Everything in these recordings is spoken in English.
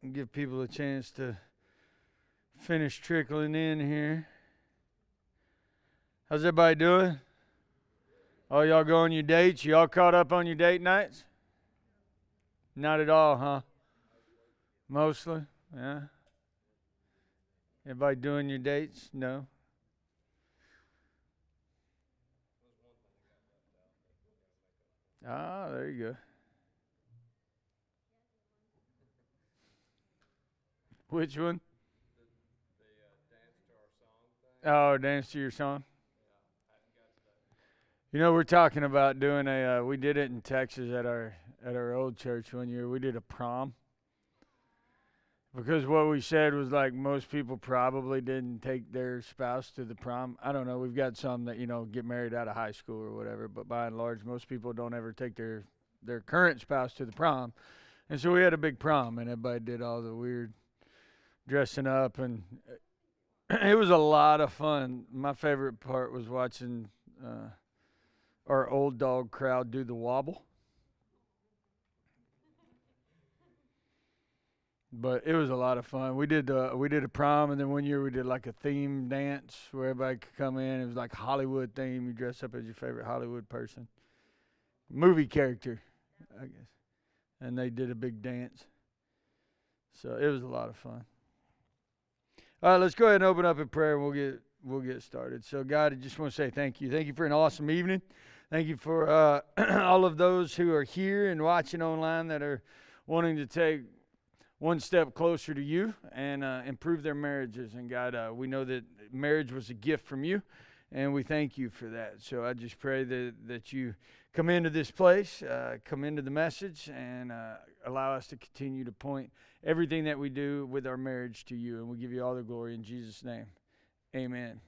and give people a chance to finish trickling in here. How's everybody doing? Oh, y'all go on your dates? Y'all caught up on your date nights? Not at all, huh? Mostly? Yeah. Everybody doing your dates? No? Ah, there you go. Which one? Oh, dance to your song. You know, we're talking about doing we did it in Texas at our old church one year. We did a prom. Because what we said was like most people probably didn't take their spouse to the prom. I don't know. We've got some that, get married out of high school or whatever. But by and large, most people don't ever take their current spouse to the prom. And so we had a big prom, and everybody did all the weird dressing up. And it was a lot of fun. My favorite part was watching our old dog crowd do the wobble. But it was a lot of fun. We did a prom, and then one year we did like a theme dance where everybody could come in. It was like Hollywood theme. You dress up as your favorite Hollywood person, movie character, I guess. And they did a big dance. So it was a lot of fun. All right, let's go ahead and open up in prayer, and we'll get started. So God, I just want to say thank you. Thank you for an awesome evening. Thank you for all of those who are here and watching online that are wanting to take one step closer to you and improve their marriages. And God, we know that marriage was a gift from you, and we thank you for that. So I just pray that you come into this place, come into the message, and allow us to continue to point everything that we do with our marriage to you. And we give you all the glory in Jesus' name. Amen.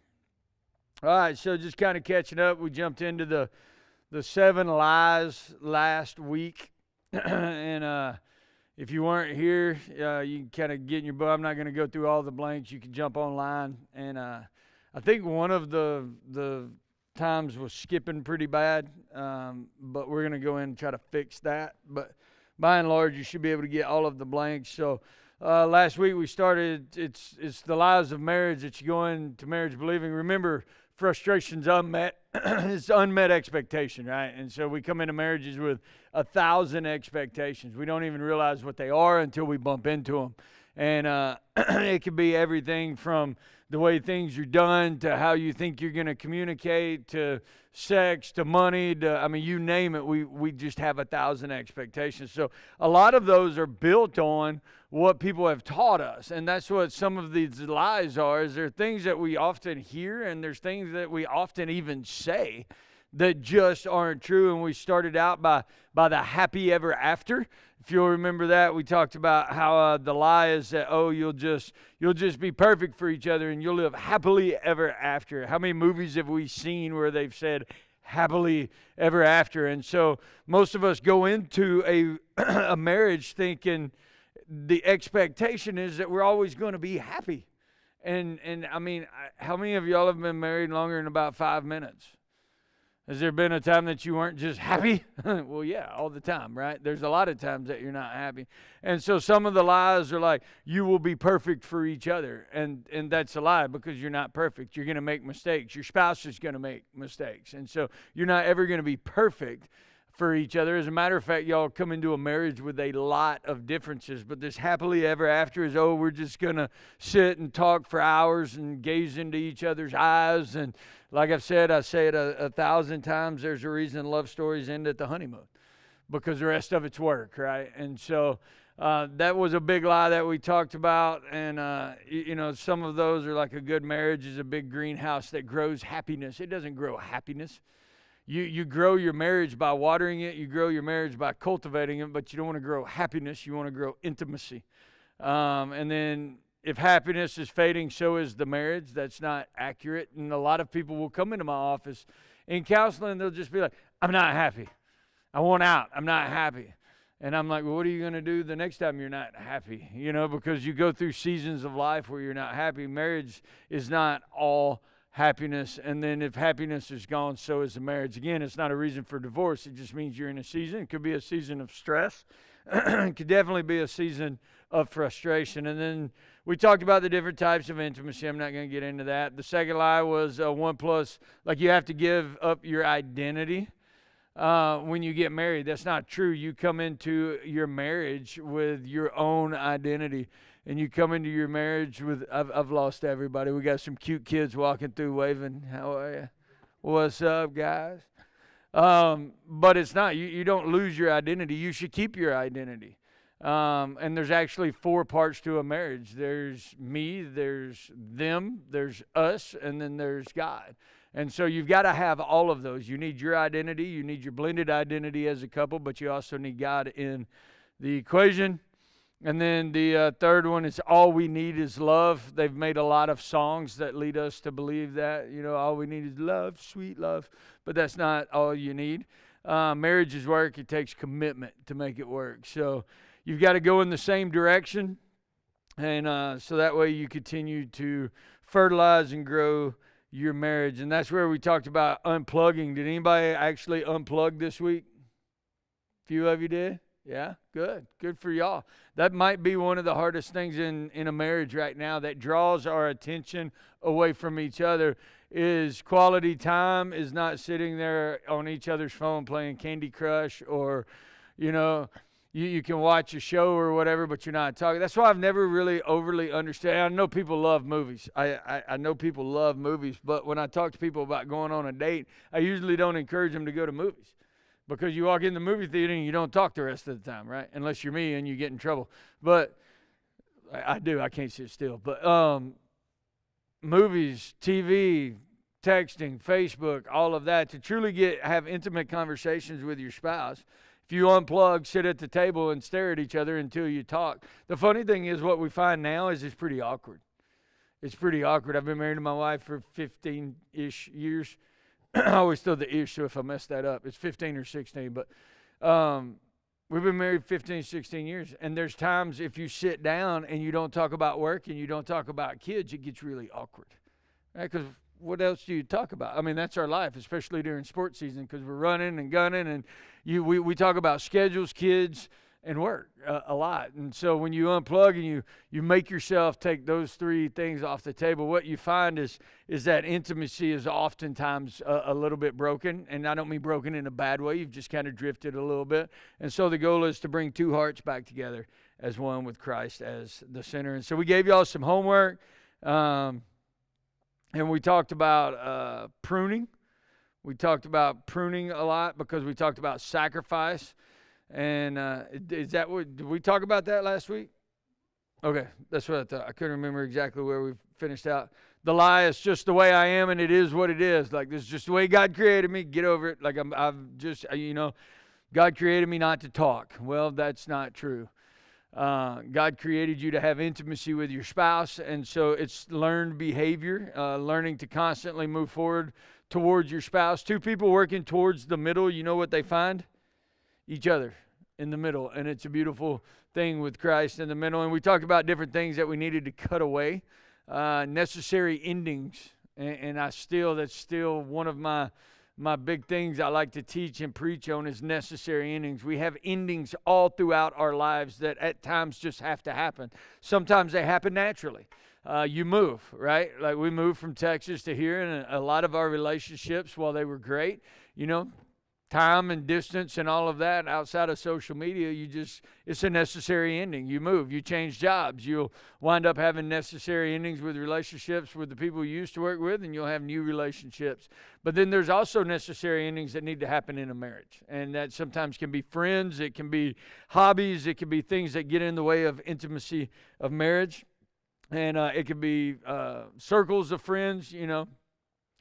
All right, so just kind of catching up, we jumped into the 7 lies last week. And if you weren't here, you can kind of get in your book. I'm not going to go through all the blanks. You can jump online. And I think one of the times was skipping pretty bad, but we're going to go in and try to fix that. But by and large, you should be able to get all of the blanks. So last week we started, it's the lies of marriage that you go into marriage believing. Remember, frustration's unmet. It's unmet expectation, right? And so we come into marriages with 1,000 expectations. We don't even realize what they are until we bump into them. And it could be everything from the way things are done to how you think you're going to communicate to sex to money to, you name it. We just have 1,000 expectations. So a lot of those are built on what people have taught us. And that's what some of these lies are, is there are things that we often hear and there's things that we often even say that just aren't true. And we started out by the happy ever after. If you'll remember that, we talked about how the lie is that, you'll just be perfect for each other and you'll live happily ever after. How many movies have we seen where they've said happily ever after? And so most of us go into a marriage thinking the expectation is that we're always going to be happy. And how many of y'all have been married longer than about 5 minutes? Has there been a time that you weren't just happy? Well, yeah, all the time, right? There's a lot of times that you're not happy. And so some of the lies are like, you will be perfect for each other. And that's a lie because you're not perfect. You're going to make mistakes. Your spouse is going to make mistakes. And so you're not ever going to be perfect for each other. As a matter of fact, y'all come into a marriage with a lot of differences, but this happily ever after is, we're just going to sit and talk for hours and gaze into each other's eyes. And like I've said, I say it 1,000 times, there's a reason love stories end at the honeymoon, because the rest of it's work, right? And so that was a big lie that we talked about. And, some of those are like a good marriage is a big greenhouse that grows happiness. It doesn't grow happiness. You grow your marriage by watering it. You grow your marriage by cultivating it, but you don't want to grow happiness. You want to grow intimacy. And then if happiness is fading, so is the marriage. That's not accurate. And a lot of people will come into my office in counseling. They'll just be like, I'm not happy. I want out. I'm not happy. And I'm like, well, what are you going to do the next time you're not happy? Because you go through seasons of life where you're not happy. Marriage is not all happiness, and then if happiness is gone, so is the marriage. Again, it's not a reason for divorce. It just means you're in a season. It could be a season of stress. It could definitely be a season of frustration. And then we talked about the different types of intimacy. I'm not going to get into that. The second lie was 1 plus, like you have to give up your identity when you get married. That's not true. You come into your marriage with your own identity. And you come into your marriage with, I've lost everybody. We got some cute kids walking through waving, how are you? What's up, guys? But it's not. You don't lose your identity. You should keep your identity. And there's actually 4 parts to a marriage. There's me, there's them, there's us, and then there's God. And so you've got to have all of those. You need your identity. You need your blended identity as a couple, but you also need God in the equation. And then the third one is all we need is love. They've made a lot of songs that lead us to believe that, all we need is love, sweet love. But that's not all you need. Marriage is work. It takes commitment to make it work. So you've got to go in the same direction. And so that way you continue to fertilize and grow your marriage. And that's where we talked about unplugging. Did anybody actually unplug this week? A few of you did? Yeah, good. Good for y'all. That might be one of the hardest things in a marriage right now that draws our attention away from each other is quality time, is not sitting there on each other's phone playing Candy Crush or, you can watch a show or whatever, but you're not talking. That's why I've never really overly understood. I know people love movies. I know people love movies, but when I talk to people about going on a date, I usually don't encourage them to go to movies. Because you walk in the movie theater and you don't talk the rest of the time, right? Unless you're me and you get in trouble. But I do. I can't sit still. But movies, TV, texting, Facebook, all of that, to truly have intimate conversations with your spouse, if you unplug, sit at the table and stare at each other until you talk. The funny thing is what we find now is it's pretty awkward. It's pretty awkward. I've been married to my wife for 15-ish years. I always throw the ish, so if I mess that up, it's 15 or 16. But we've been married 15, 16 years. And there's times if you sit down and you don't talk about work and you don't talk about kids, it gets really awkward. Right? Because what else do you talk about? I mean, that's our life, especially during sports season, because we're running and gunning. And we talk about schedules, kids, and work a lot. And so when you unplug and you make yourself take those 3 things off the table, what you find is that intimacy is oftentimes a little bit broken. And I don't mean broken in a bad way. You've just kind of drifted a little bit. And so the goal is to bring 2 hearts back together as one with Christ as the center. And so we gave y'all some homework. And we talked about pruning. We talked about pruning a lot because we talked about sacrifice. And did we talk about that last week? Okay, that's what I thought. I couldn't remember exactly where we finished out. The lie is just the way I am, and it is what it is. Like, this is just the way God created me. Get over it. Like, I've just, God created me not to talk. Well, that's not true. God created you to have intimacy with your spouse, and so it's learned behavior, learning to constantly move forward towards your spouse. 2 people working towards the middle, you know what they find? Each other in the middle. And it's a beautiful thing with Christ in the middle. And we talked about different things that we needed to cut away, necessary endings. And that's still one of my big things I like to teach and preach on is necessary endings. We have endings all throughout our lives that at times just have to happen. Sometimes they happen naturally. You move, right? Like we moved from Texas to here, and a lot of our relationships, while they were great, time and distance and all of that outside of social media, it's a necessary ending. You move, you change jobs, you'll wind up having necessary endings with relationships with the people you used to work with, and you'll have new relationships. But then there's also necessary endings that need to happen in a marriage, and that sometimes can be friends, it can be hobbies, it can be things that get in the way of intimacy of marriage, and it can be circles of friends.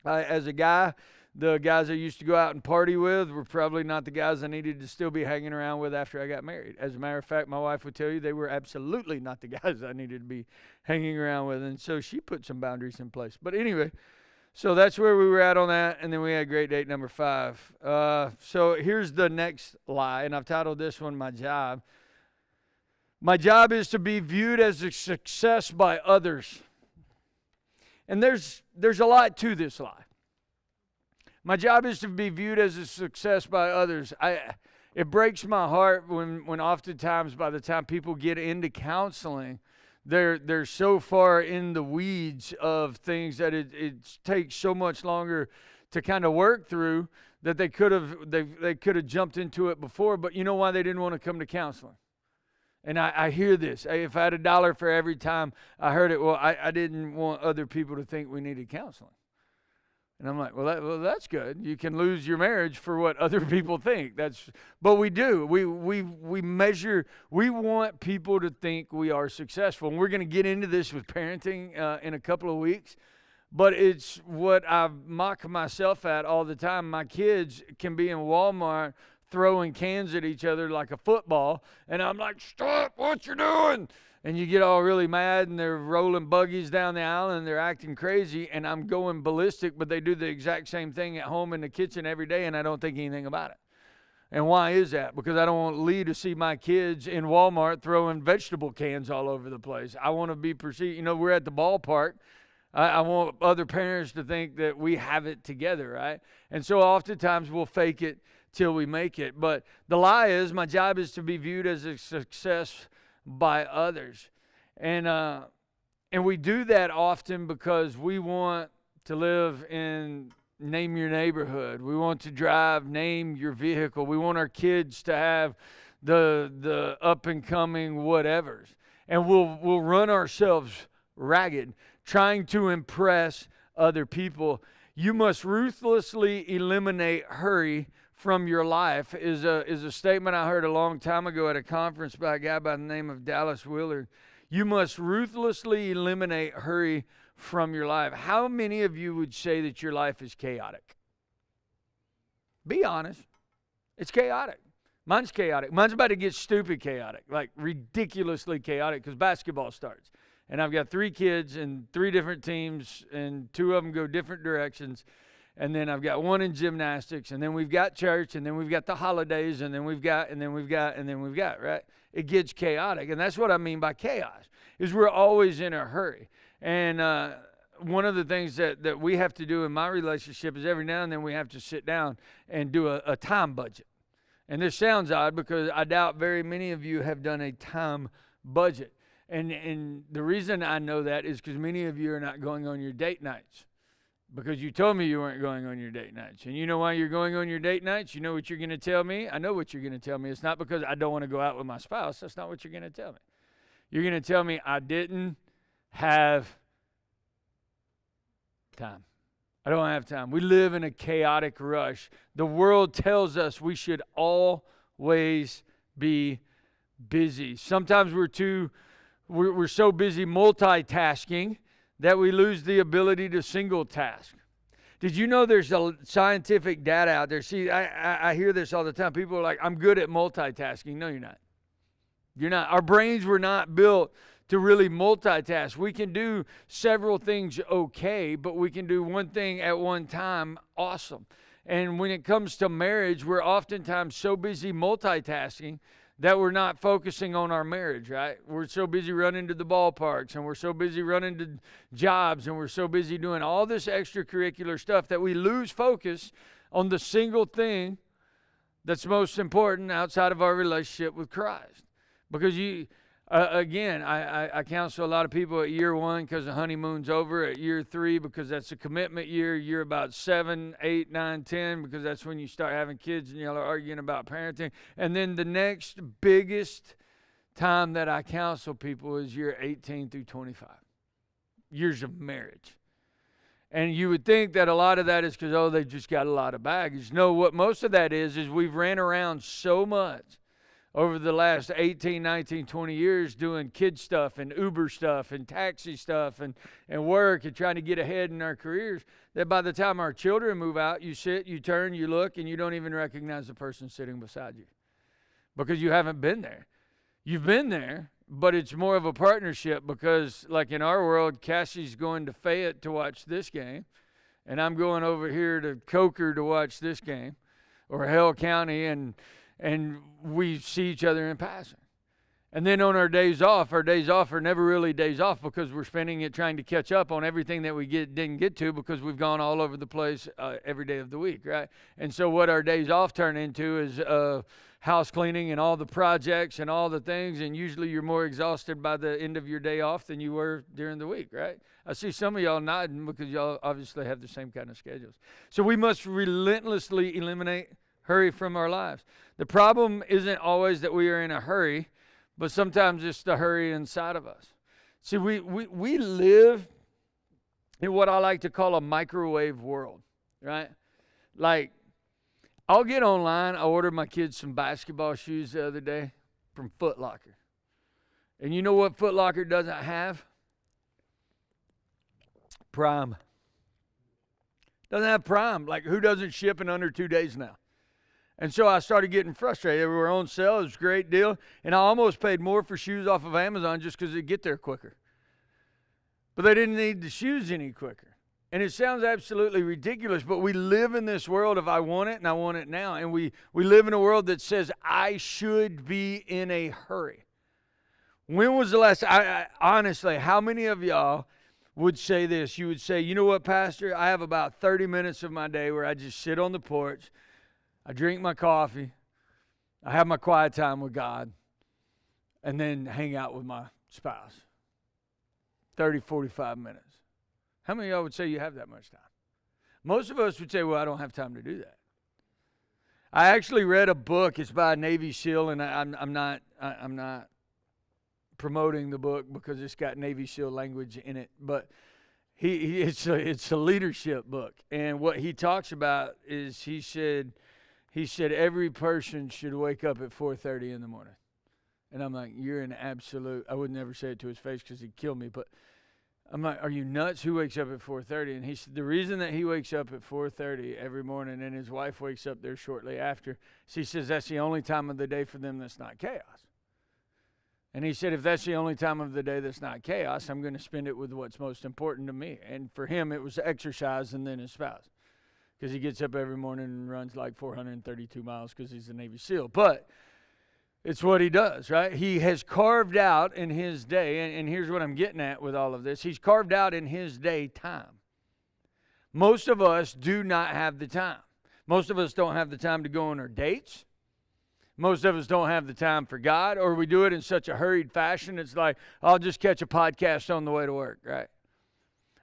As a guy, the guys I used to go out and party with were probably not the guys I needed to still be hanging around with after I got married. As a matter of fact, my wife would tell you they were absolutely not the guys I needed to be hanging around with. And so she put some boundaries in place. But anyway, so that's where we were at on that. And then we had great date number 5. So here's the next lie, and I've titled this one, My Job. My job is to be viewed as a success by others. And there's a lot to this lie. My job is to be viewed as a success by others. It breaks my heart when oftentimes by the time people get into counseling, they're so far in the weeds of things that it takes so much longer to kind of work through that they could have jumped into it before. But you know why they didn't want to come to counseling? And I hear this. If I had $1 for every time I heard it, well, I didn't want other people to think we needed counseling. And I'm like, well, that's good. You can lose your marriage for what other people think. But we do. We measure. We want people to think we are successful. And we're going to get into this with parenting in a couple of weeks. But it's what I mock myself at all the time. My kids can be in Walmart throwing cans at each other like a football, and I'm like, stop what you're doing. And you get all really mad, and they're rolling buggies down the aisle, and they're acting crazy, and I'm going ballistic, but they do the exact same thing at home in the kitchen every day, and I don't think anything about it. And why is that? Because I don't want Lee to see my kids in Walmart throwing vegetable cans all over the place. I want to be perceived. We're at the ballpark. I want other parents to think that we have it together, right? And so oftentimes we'll fake it till we make it. But the lie is my job is to be viewed as a success by others. And we do that often because we want to live in name your neighborhood. We want to drive name your vehicle. We want our kids to have the up and coming whatevers. And we'll run ourselves ragged trying to impress other people. You must ruthlessly eliminate hurry from your life is a statement I heard a long time ago at a conference by a guy by the name of Dallas Willard. You must ruthlessly eliminate hurry from your life. How many of you would say that your life is chaotic? Be honest. It's chaotic. Mine's chaotic. Mine's about to get stupid chaotic, like ridiculously chaotic, because basketball starts. And I've got 3 kids and 3 different teams, and 2 of them go different directions. And then I've got 1 in gymnastics, and then we've got church, and then we've got the holidays, and then we've got, right? It gets chaotic. And that's what I mean by chaos, is we're always in a hurry. And one of the things that we have to do in my relationship is every now and then we have to sit down and do a time budget. And this sounds odd because I doubt very many of you have done a time budget. And the reason I know that is because many of you are not going on your date nights. Because you told me you weren't going on your date nights. And you know why you're going on your date nights? You know what you're going to tell me? I know what you're going to tell me. It's not because I don't want to go out with my spouse. That's not what you're going to tell me. You're going to tell me I didn't have time. I don't have time. We live in a chaotic rush. The world tells us we should always be busy. Sometimes we're so busy multitasking that we lose the ability to single task. Did you know there's a scientific data out there? See, I hear this all the time. People are like, I'm good at multitasking. No, you're not. You're not. Our brains were not built to really multitask. We can do several things okay, but we can do one thing at one time awesome. And when it comes to marriage, we're oftentimes so busy multitasking that we're not focusing on our marriage, right? We're so busy running to the ballparks, and we're so busy running to jobs, and we're so busy doing all this extracurricular stuff that we lose focus on the single thing that's most important outside of our relationship with Christ. Because I counsel a lot of people at year 1 because the honeymoon's over, at year 3 because that's a commitment year, year about 7, 8, 9, 10 because that's when you start having kids and y'all are arguing about parenting. And then the next biggest time that I counsel people is year 18 through 25, years of marriage. And you would think that a lot of that is because, they've just got a lot of baggage. No, what most of that is we've ran around so much over the last 18, 19, 20 years doing kid stuff and Uber stuff and taxi stuff and work and trying to get ahead in our careers that by the time our children move out, you sit, you turn, you look, and you don't even recognize the person sitting beside you because you haven't been there. You've been there, but it's more of a partnership because, like in our world, Cassie's going to Fayette to watch this game, and I'm going over here to Coker to watch this game, or Hale County, and we see each other in passing. And then on our days off are never really days off because we're spending it trying to catch up on everything that we didn't get to because we've gone all over the place every day of the week, right? And so what our days off turn into is house cleaning and all the projects and all the things, and usually you're more exhausted by the end of your day off than you were during the week, right? I see some of y'all nodding because y'all obviously have the same kind of schedules. So we must relentlessly eliminate hurry from our lives. The problem isn't always that we are in a hurry, but sometimes it's the hurry inside of us. See, we live in what I like to call a microwave world, right? Like, I'll get online. I ordered my kids some basketball shoes the other day from Foot Locker. And you know what Foot Locker doesn't have? Prime. Doesn't have Prime. Like, who doesn't ship in under 2 days now? And so I started getting frustrated. They were on sale. It was a great deal. And I almost paid more for shoes off of Amazon just because they'd get there quicker. But they didn't need the shoes any quicker. And it sounds absolutely ridiculous, but we live in this world of I want it and I want it now. And we live in a world that says I should be in a hurry. When was the last, honestly, how many of y'all would say this? You would say, you know what, Pastor? I have about 30 minutes of my day where I just sit on the porch, I drink my coffee, I have my quiet time with God, and then hang out with my spouse. 30, 45 minutes. How many of y'all would say you have that much time? Most of us would say, well, I don't have time to do that. I actually read a book. It's by a Navy SEAL, and I'm not promoting the book because it's got Navy SEAL language in it. But it's a leadership book, and what he talks about is he said every person should wake up at 4:30 in the morning. And I'm like, you're an absolute. I would never say it to his face because he'd kill me, but. I'm like, are you nuts? Who wakes up at 4:30? And he said the reason that he wakes up at 4:30 every morning and his wife wakes up there shortly after, he says that's the only time of the day for them that's not chaos. And he said if that's the only time of the day that's not chaos, I'm going to spend it with what's most important to me. And for him, it was exercise and then his spouse. Because he gets up every morning and runs like 432 miles because he's a Navy SEAL. But it's what he does, right? He has carved out in his day, and here's what I'm getting at with all of this. He's carved out in his day time. Most of us do not have the time. Most of us don't have the time to go on our dates. Most of us don't have the time for God, or we do it in such a hurried fashion. It's like, I'll just catch a podcast on the way to work, right?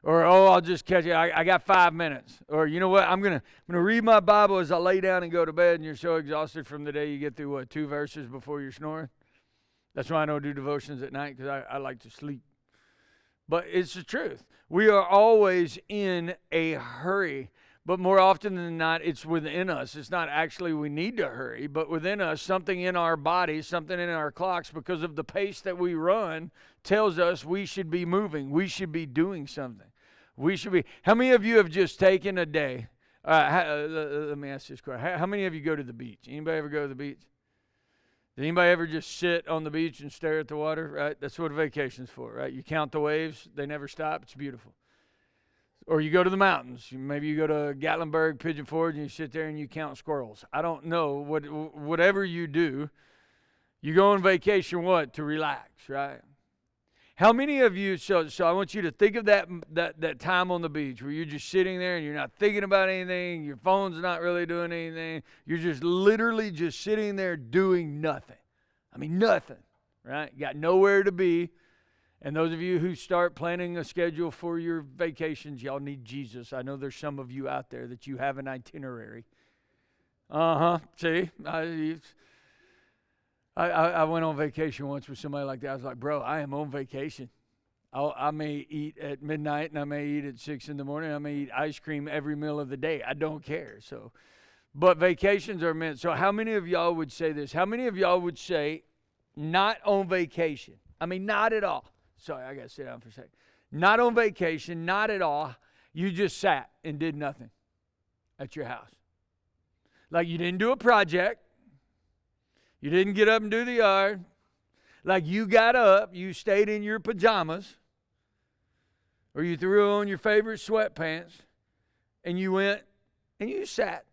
Or, I'll just catch it. I got 5 minutes. Or, you know what? I'm gonna read my Bible as I lay down and go to bed, and you're so exhausted from the day you get through, 2 verses before you're snoring? That's why I don't do devotions at night, because I like to sleep. But it's the truth. We are always in a hurry. But more often than not, it's within us. It's not actually we need to hurry, but within us, something in our bodies, something in our clocks, because of the pace that we run, tells us we should be moving. We should be doing something. We should be. How many of you have just taken a day? Let me ask this question. How many of you go to the beach? Anybody ever go to the beach? Did anybody ever just sit on the beach and stare at the water? Right? That's what a vacation's for, right? You count the waves. They never stop. It's beautiful. Or you go to the mountains. Maybe you go to Gatlinburg, Pigeon Forge, and you sit there and you count squirrels. I don't know. Whatever you do, you go on vacation, what? To relax, right? How many of you, so I want you to think of that time on the beach where you're just sitting there and you're not thinking about anything, your phone's not really doing anything, you're just literally just sitting there doing nothing. I mean, nothing, right? You got nowhere to be. And those of you who start planning a schedule for your vacations, y'all need Jesus. I know there's some of you out there that you have an itinerary. See? I went on vacation once with somebody like that. I was like, bro, I am on vacation. I may eat at midnight and I may eat at 6 in the morning. I may eat ice cream every meal of the day. I don't care. But vacations are meant. So how many of y'all would say this? How many of y'all would say not on vacation? I mean, not at all. Sorry, I got to sit down for a second. Not on vacation, not at all. You just sat and did nothing at your house. Like you didn't do a project. You didn't get up and do the yard. Like you got up, you stayed in your pajamas, or you threw on your favorite sweatpants, and you went and you sat.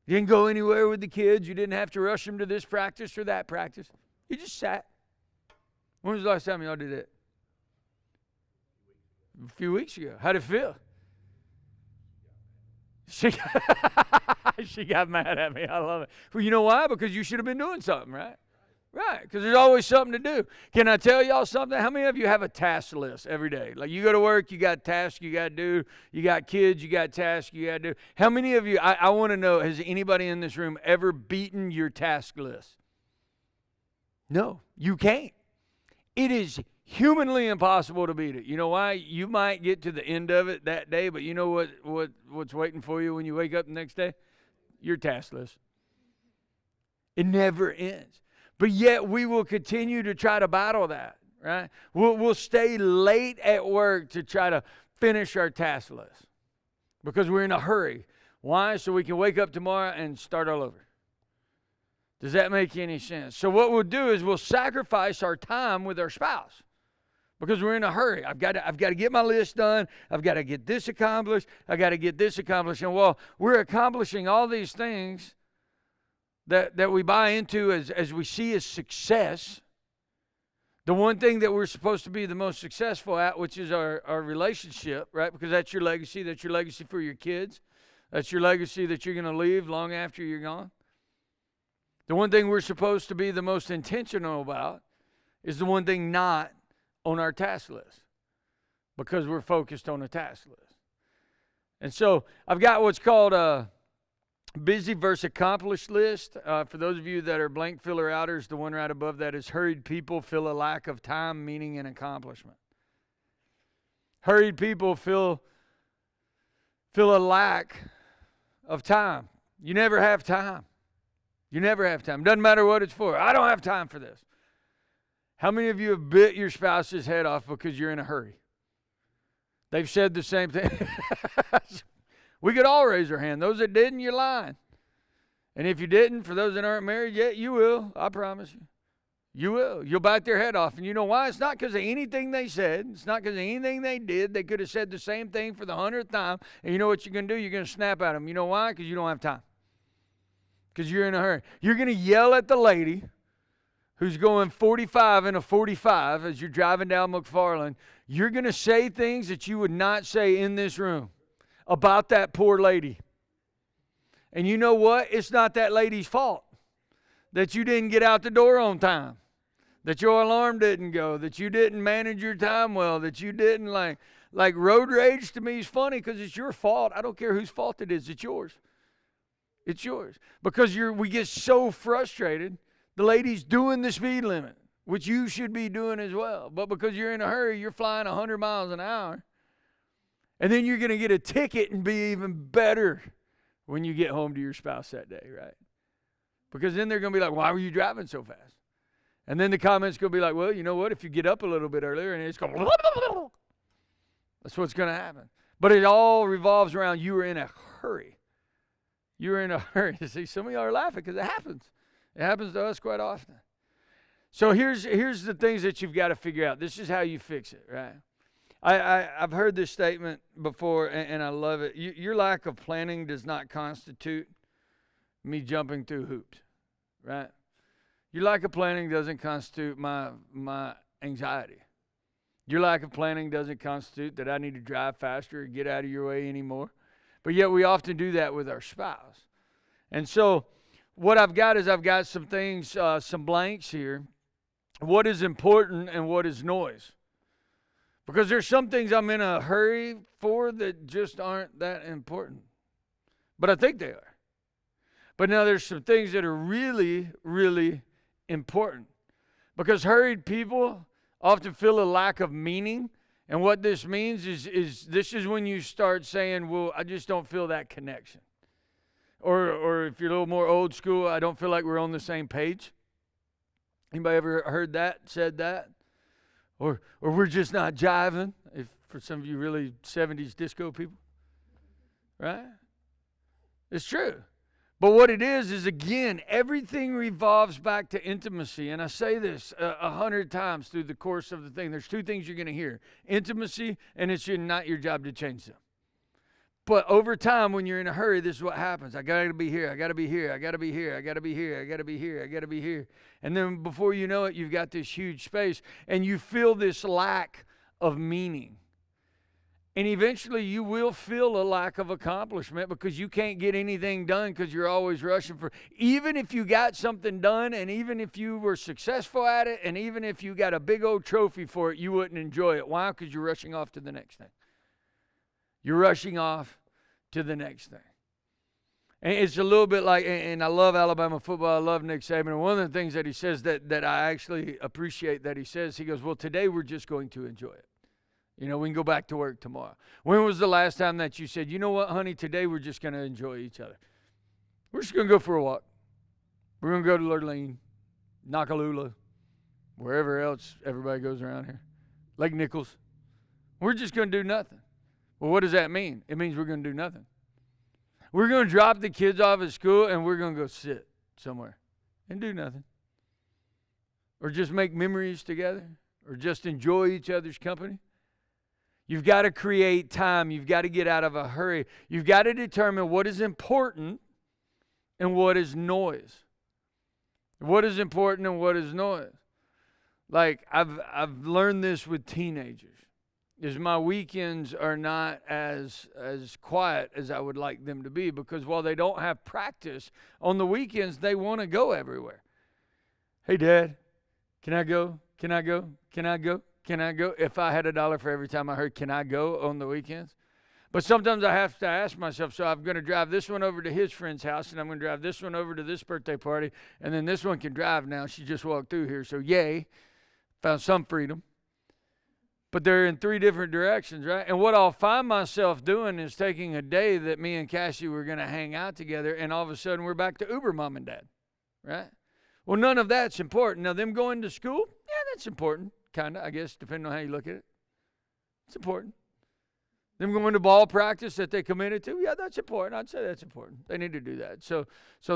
You didn't go anywhere with the kids. You didn't have to rush them to this practice or that practice. You just sat. When was the last time y'all did that? A few weeks ago. How'd it feel? She got mad at me. I love it. Well, you know why? Because you should have been doing something, right? Right, because there's always something to do. Can I tell y'all something? How many of you have a task list every day? Like you go to work, you got tasks you got to do. You got kids, you got tasks you got to do. How many of you, I want to know, has anybody in this room ever beaten your task list? No, you can't. It is humanly impossible to beat it. You know why? You might get to the end of it that day, but you know what's waiting for you when you wake up the next day? Your task list. It never ends. But yet we will continue to try to battle that, right? We'll stay late at work to try to finish our task list because we're in a hurry. Why? So we can wake up tomorrow and start all over. Does that make any sense? So what we'll do is we'll sacrifice our time with our spouse because we're in a hurry. I've got to get my list done. I've got to get this accomplished. I got to get this accomplished. And while we're accomplishing all these things that we buy into as we see as success, the one thing that we're supposed to be the most successful at, which is our relationship, right? Because that's your legacy. That's your legacy for your kids. That's your legacy that you're going to leave long after you're gone. The one thing we're supposed to be the most intentional about is the one thing not on our task list because we're focused on a task list. And so I've got what's called a busy versus accomplished list. For those of you that are blank filler outers, the one right above that is hurried people feel a lack of time, meaning, and accomplishment. Hurried people feel a lack of time. You never have time. You never have time. Doesn't matter what it's for. I don't have time for this. How many of you have bit your spouse's head off because you're in a hurry? They've said the same thing. We could all raise our hand. Those that didn't, you're lying. And if you didn't, for those that aren't married yet, you will. I promise you. You will. You'll bite their head off. And you know why? It's not because of anything they said. It's not because of anything they did. They could have said the same thing for the 100th time. And you know what you're going to do? You're going to snap at them. You know why? Because you don't have time. Because you're in a hurry. You're going to yell at the lady who's going 45 in a 45 as you're driving down McFarland. You're going to say things that you would not say in this room about that poor lady. And you know what? It's not that lady's fault that you didn't get out the door on time, that your alarm didn't go, that you didn't manage your time well, that you didn't like road rage to me is funny because it's your fault. I don't care whose fault it is. It's yours. It's yours. Because we get so frustrated. The lady's doing the speed limit, which you should be doing as well. But because you're in a hurry, you're flying 100 miles an hour. And then you're going to get a ticket and be even better when you get home to your spouse that day, right? Because then they're going to be like, why were you driving so fast? And then the comments going to be like, well, you know what? If you get up a little bit earlier, and it's going to, that's what's going to happen. But it all revolves around you were in a hurry. You were in a hurry. See, some of y'all are laughing because it happens. It happens to us quite often. So here's the things that you've got to figure out. This is how you fix it, right? I've heard this statement before, and I love it. Your lack of planning does not constitute me jumping through hoops, right? Your lack of planning doesn't constitute my anxiety. Your lack of planning doesn't constitute that I need to drive faster or get out of your way anymore. But yet we often do that with our spouse. And so what I've got is I've got some things, some blanks here. What is important and what is noise? Because there's some things I'm in a hurry for that just aren't that important. But I think they are. But now there's some things that are really, really important. Because hurried people often feel a lack of meaning. And what this means is this is when you start saying, well, I just don't feel that connection. Or if you're a little more old school, I don't feel like we're on the same page. Anybody ever heard that, said that? Or we're just not jiving, if for some of you really 70s disco people. Right? It's true. But what it is again, everything revolves back to intimacy. And I say this 100 times through the course of the thing. There's two things you're going to hear. Intimacy, and it's not your job to change them. But over time, when you're in a hurry, this is what happens. I got to be here. I got to be here. I got to be here. I got to be here. I got to be here. I got to be here. And then before you know it, you've got this huge space, and you feel this lack of meaning. And eventually you will feel a lack of accomplishment because you can't get anything done because you're always rushing for. Even if you got something done, and even if you were successful at it, and even if you got a big old trophy for it, you wouldn't enjoy it. Why? Because you're rushing off to the next thing. You're rushing off to the next thing. And it's a little bit like, and I love Alabama football. I love Nick Saban. And one of the things that he says that I actually appreciate that he says, he goes, well, today we're just going to enjoy it. You know, we can go back to work tomorrow. When was the last time that you said, you know what, honey, today we're just going to enjoy each other? We're just going to go for a walk. We're going to go to Lurleen, Nakalula, wherever else everybody goes around here, Lake Nichols. We're just going to do nothing. Well, what does that mean? It means we're going to do nothing. We're going to drop the kids off at school and we're going to go sit somewhere and do nothing. Or just make memories together, or just enjoy each other's company. You've got to create time. You've got to get out of a hurry. You've got to determine what is important and what is noise. What is important and what is noise. Like, I've learned this with teenagers, is my weekends are not as quiet as I would like them to be, because while they don't have practice, on the weekends they want to go everywhere. Hey, Dad, can I go? Can I go? Can I go? Can I go? If I had $1 for every time I heard, can I go on the weekends? But sometimes I have to ask myself, so I'm going to drive this one over to his friend's house, and I'm going to drive this one over to this birthday party, and then this one can drive now. She just walked through here, so yay, found some freedom. But they're in 3 different directions, right? And what I'll find myself doing is taking a day that me and Cassie were going to hang out together, and all of a sudden we're back to Uber mom and dad, right? Well, none of that's important. Now, them going to school, yeah, that's important. Kind of, I guess, depending on how you look at it. It's important. Them going to ball practice that they committed to, yeah, that's important. I'd say that's important. They need to do that. So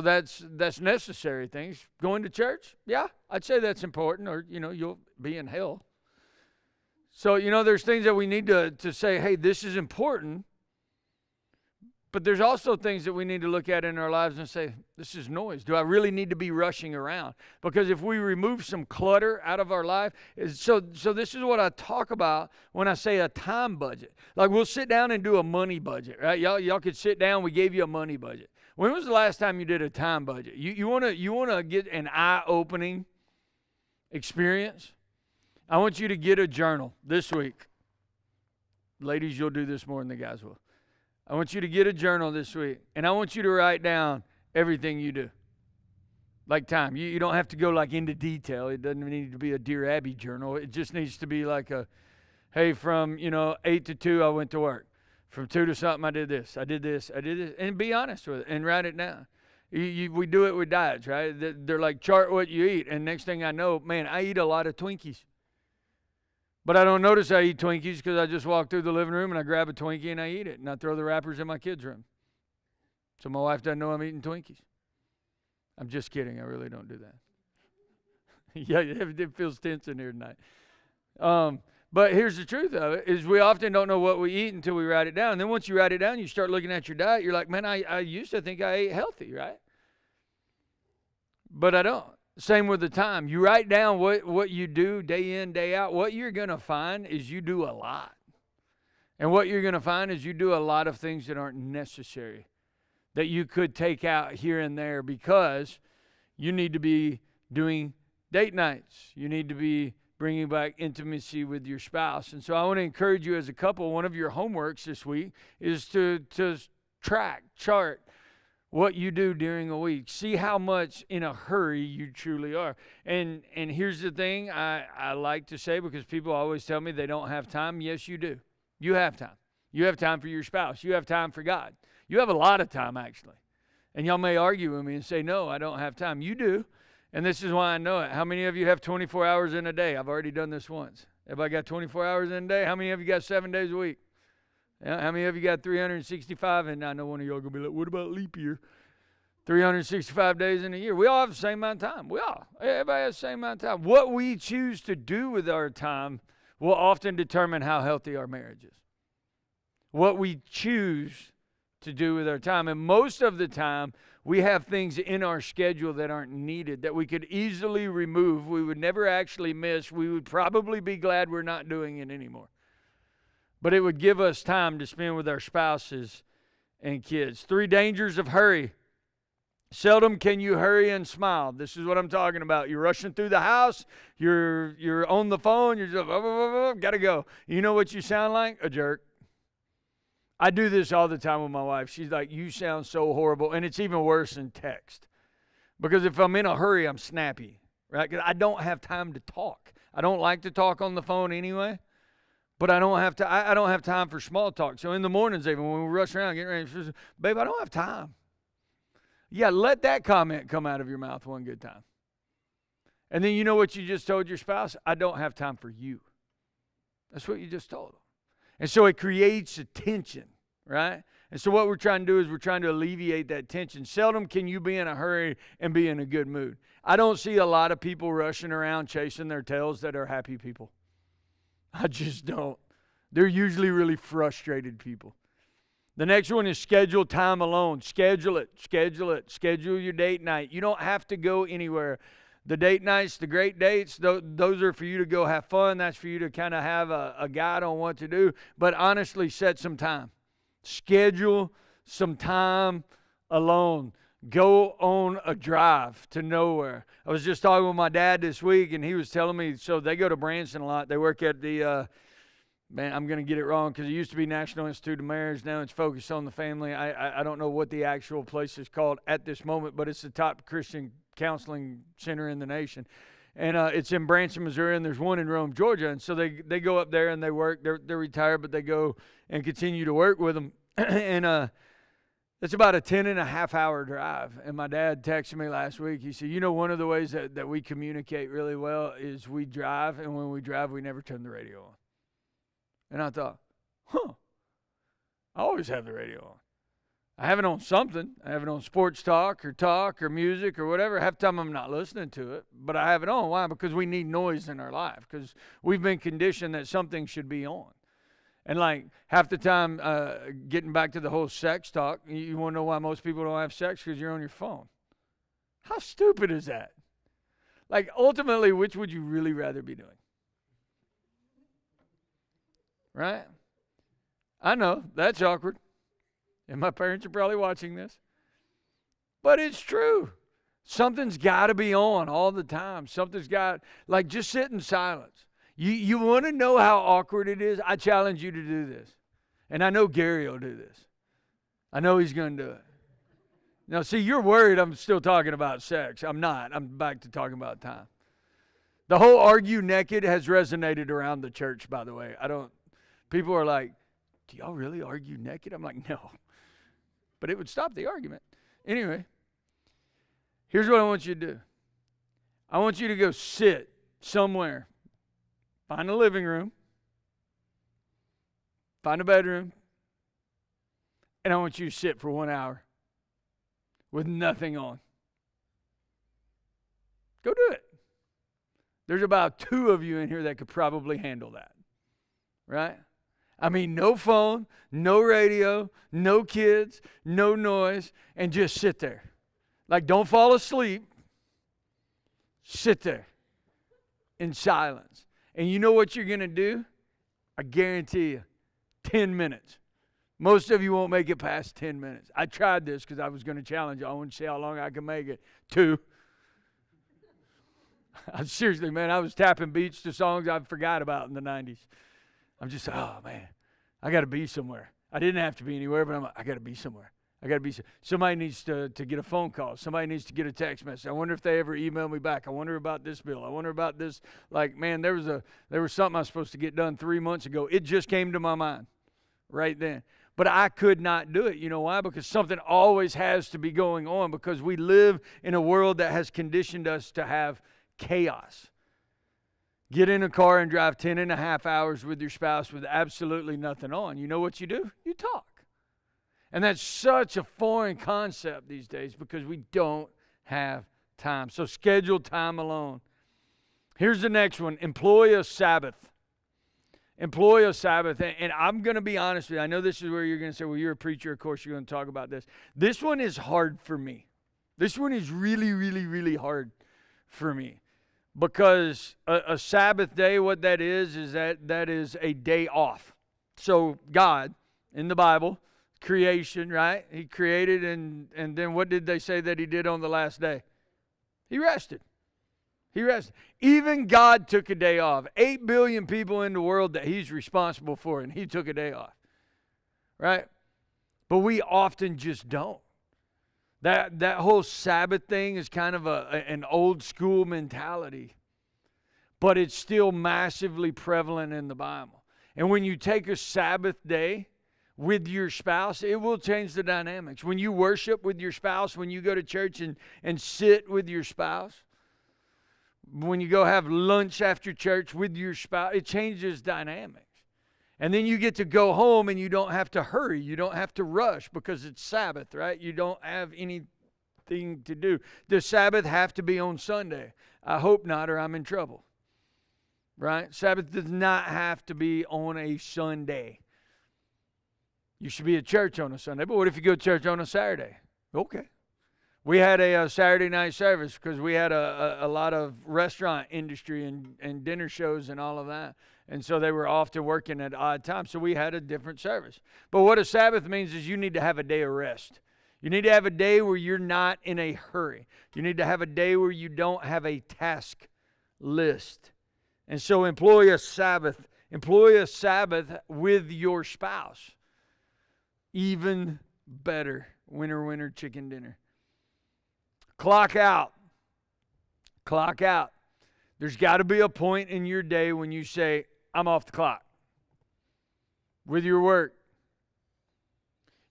that's necessary things. Going to church, yeah, I'd say that's important, or, you know, you'll be in hell. So, you know, there's things that we need to say, hey, this is important. But there's also things that we need to look at in our lives and say, this is noise. Do I really need to be rushing around? Because if we remove some clutter out of our life, so this is what I talk about when I say a time budget. Like, we'll sit down and do a money budget, right? Y'all could sit down. We gave you a money budget. When was the last time you did a time budget? You wanna get an eye-opening experience? I want you to get a journal this week. Ladies, you'll do this more than the guys will. I want you to get a journal this week, and I want you to write down everything you do. Like time. You don't have to go like into detail. It doesn't need to be a Dear Abby journal. It just needs to be like a, hey, from 8 to 2 I went to work. From 2 to something I did this. I did this. And be honest with it and write it down. We do it with diets, right? They're like, chart what you eat, and next thing I know, man, I eat a lot of Twinkies. But I don't notice I eat Twinkies because I just walk through the living room and I grab a Twinkie and I eat it. And I throw the wrappers in my kids' room. So my wife doesn't know I'm eating Twinkies. I'm just kidding. I really don't do that. Yeah, it feels tense in here tonight. But here's the truth of it, is we often don't know what we eat until we write it down. And then once you write it down, you start looking at your diet. You're like, man, I used to think I ate healthy, right? But I don't. Same with the time. You write down what you do day in, day out. What you're going to find is you do a lot. And what you're going to find is you do a lot of things that aren't necessary, that you could take out here and there, because you need to be doing date nights. You need to be bringing back intimacy with your spouse. And so I want to encourage you as a couple, one of your homeworks this week is to chart what you do during a week. See how much in a hurry you truly are. And here's the thing I like to say, because people always tell me they don't have time. Yes, you do. You have time. You have time for your spouse. You have time for God. You have a lot of time, actually. And y'all may argue with me and say, no, I don't have time. You do. And this is why I know it. How many of you have 24 hours in a day? I've already done this once. Everybody got 24 hours in a day? How many of you got 7 days a week? Yeah, how many of you got 365? And I know one of y'all going to be like, what about leap year? 365 days in a year. We all have the same amount of time. We all. Everybody has the same amount of time. What we choose to do with our time will often determine how healthy our marriage is. What we choose to do with our time. And most of the time, we have things in our schedule that aren't needed, that we could easily remove. We would never actually miss. We would probably be glad we're not doing it anymore. but it would give us time to spend with our spouses and kids. 3 dangers of hurry. Seldom can you hurry and smile. This is what I'm talking about. You're rushing through the house. You're on the phone. You're just, gotta go. You know what you sound like? A jerk. I do this all the time with my wife. She's like, you sound so horrible. And it's even worse in text. Because if I'm in a hurry, I'm snappy, right? Because I don't have time to talk. I don't like to talk on the phone anyway. But I don't have to. I don't have time for small talk. So in the mornings, even when we rush around getting ready, she says, babe, I don't have time. Yeah, let that comment come out of your mouth one good time. And then you know what you just told your spouse? I don't have time for you. That's what you just told them. And so it creates a tension, right? And so what we're trying to do is we're trying to alleviate that tension. Seldom can you be in a hurry and be in a good mood. I don't see a lot of people rushing around chasing their tails that are happy people. I just don't. They're usually really frustrated people. The next one is schedule time alone. Schedule it. Schedule it. Schedule your date night. You don't have to go anywhere. The date nights, the great dates, those are for you to go have fun. That's for you to kind of have a guide on what to do. But honestly, set some time. Schedule some time alone. Go on a drive to nowhere. I was just talking with my dad this week, and he was telling me, so they go to Branson a lot. They work at the, man, I'm going to get it wrong because it used to be National Institute of Marriage. Now it's focused on the family. I don't know what the actual place is called at this moment, but it's the top Christian counseling center in the nation. And it's in Branson, Missouri, and there's one in Rome, Georgia. And so they go up there and they work. They're retired, but they go and continue to work with them. And it's about a 10.5-hour drive. And my dad texted me last week. He said, you know, one of the ways that we communicate really well is we drive, and when we drive, we never turn the radio on. And I thought, I always have the radio on. I have it on something. I have it on sports talk or music or whatever. Half the time I'm not listening to it, but I have it on. Why? Because we need noise in our life, because we've been conditioned that something should be on. And like half the time, getting back to the whole sex talk, you want to know why most people don't have sex? Because you're on your phone. How stupid is that? Like, ultimately, which would you really rather be doing? Right? I know, that's awkward. And my parents are probably watching this. But it's true. Something's got to be on all the time. Something's got, like, just sit in silence. You want to know how awkward it is? I challenge you to do this. And I know Gary will do this. I know he's going to do it. Now, see, you're worried I'm still talking about sex. I'm not. I'm back to talking about time. The whole argue naked has resonated around the church, by the way. People are like, do y'all really argue naked? I'm like, no. But it would stop the argument. Anyway, here's what I want you to do. I want you to go sit somewhere. Find a living room. Find a bedroom. And I want you to sit for 1 hour with nothing on. Go do it. There's about 2 of you in here that could probably handle that. Right? I mean, no phone, no radio, no kids, no noise, and just sit there. Like, don't fall asleep. Sit there in silence. And you know what you're going to do? I guarantee you, 10 minutes. Most of you won't make it past 10 minutes. I tried this because I was going to challenge you. I wanted to see how long I could make it. 2. Seriously, man, I was tapping beats to songs I forgot about in the 90s. I'm just, oh, man, I got to be somewhere. I didn't have to be anywhere, but I got to be somewhere. I got to be somebody needs to get a phone call. Somebody needs to get a text message. I wonder if they ever email me back. I wonder about this bill. I wonder about this. Like, man, there was something I was supposed to get done 3 months ago. It just came to my mind right then. But I could not do it. You know why? Because something always has to be going on, because we live in a world that has conditioned us to have chaos. Get in a car and drive 10.5 hours with your spouse with absolutely nothing on. You know what you do? You talk. And that's such a foreign concept these days because we don't have time. So schedule time alone. Here's the next one. Employ a Sabbath. Employ a Sabbath. And I'm going to be honest with you. I know this is where you're going to say, well, you're a preacher. Of course, you're going to talk about this. This one is hard for me. This one is really, really, really hard for me. Because a Sabbath day, what that is that is a day off. So God, in the Bible, creation, right? He created, and then what did they say that he did on the last day? He rested. He rested. Even God took a day off. 8 billion people in the world that he's responsible for, and he took a day off. Right? But we often just don't. That whole Sabbath thing is kind of an old school mentality. But it's still massively prevalent in the Bible. And when you take a Sabbath day with your spouse, it will change the dynamics. When you worship with your spouse, when you go to church and sit with your spouse, when you go have lunch after church with your spouse, it changes dynamics. And then you get to go home and you don't have to hurry. You don't have to rush because it's Sabbath, right? You don't have anything to do. Does Sabbath have to be on Sunday? I hope not, or I'm in trouble. Right? Sabbath does not have to be on a Sunday. You should be at church on a Sunday. But what if you go to church on a Saturday? Okay. We had a Saturday night service because we had a lot of restaurant industry and dinner shows and all of that. And so they were often working at odd times. So we had a different service. But what a Sabbath means is you need to have a day of rest. You need to have a day where you're not in a hurry. You need to have a day where you don't have a task list. And so employ a Sabbath. Employ a Sabbath with your spouse. Even better. Winner, winner, chicken dinner. Clock out. Clock out. There's got to be a point in your day when you say, I'm off the clock. With your work.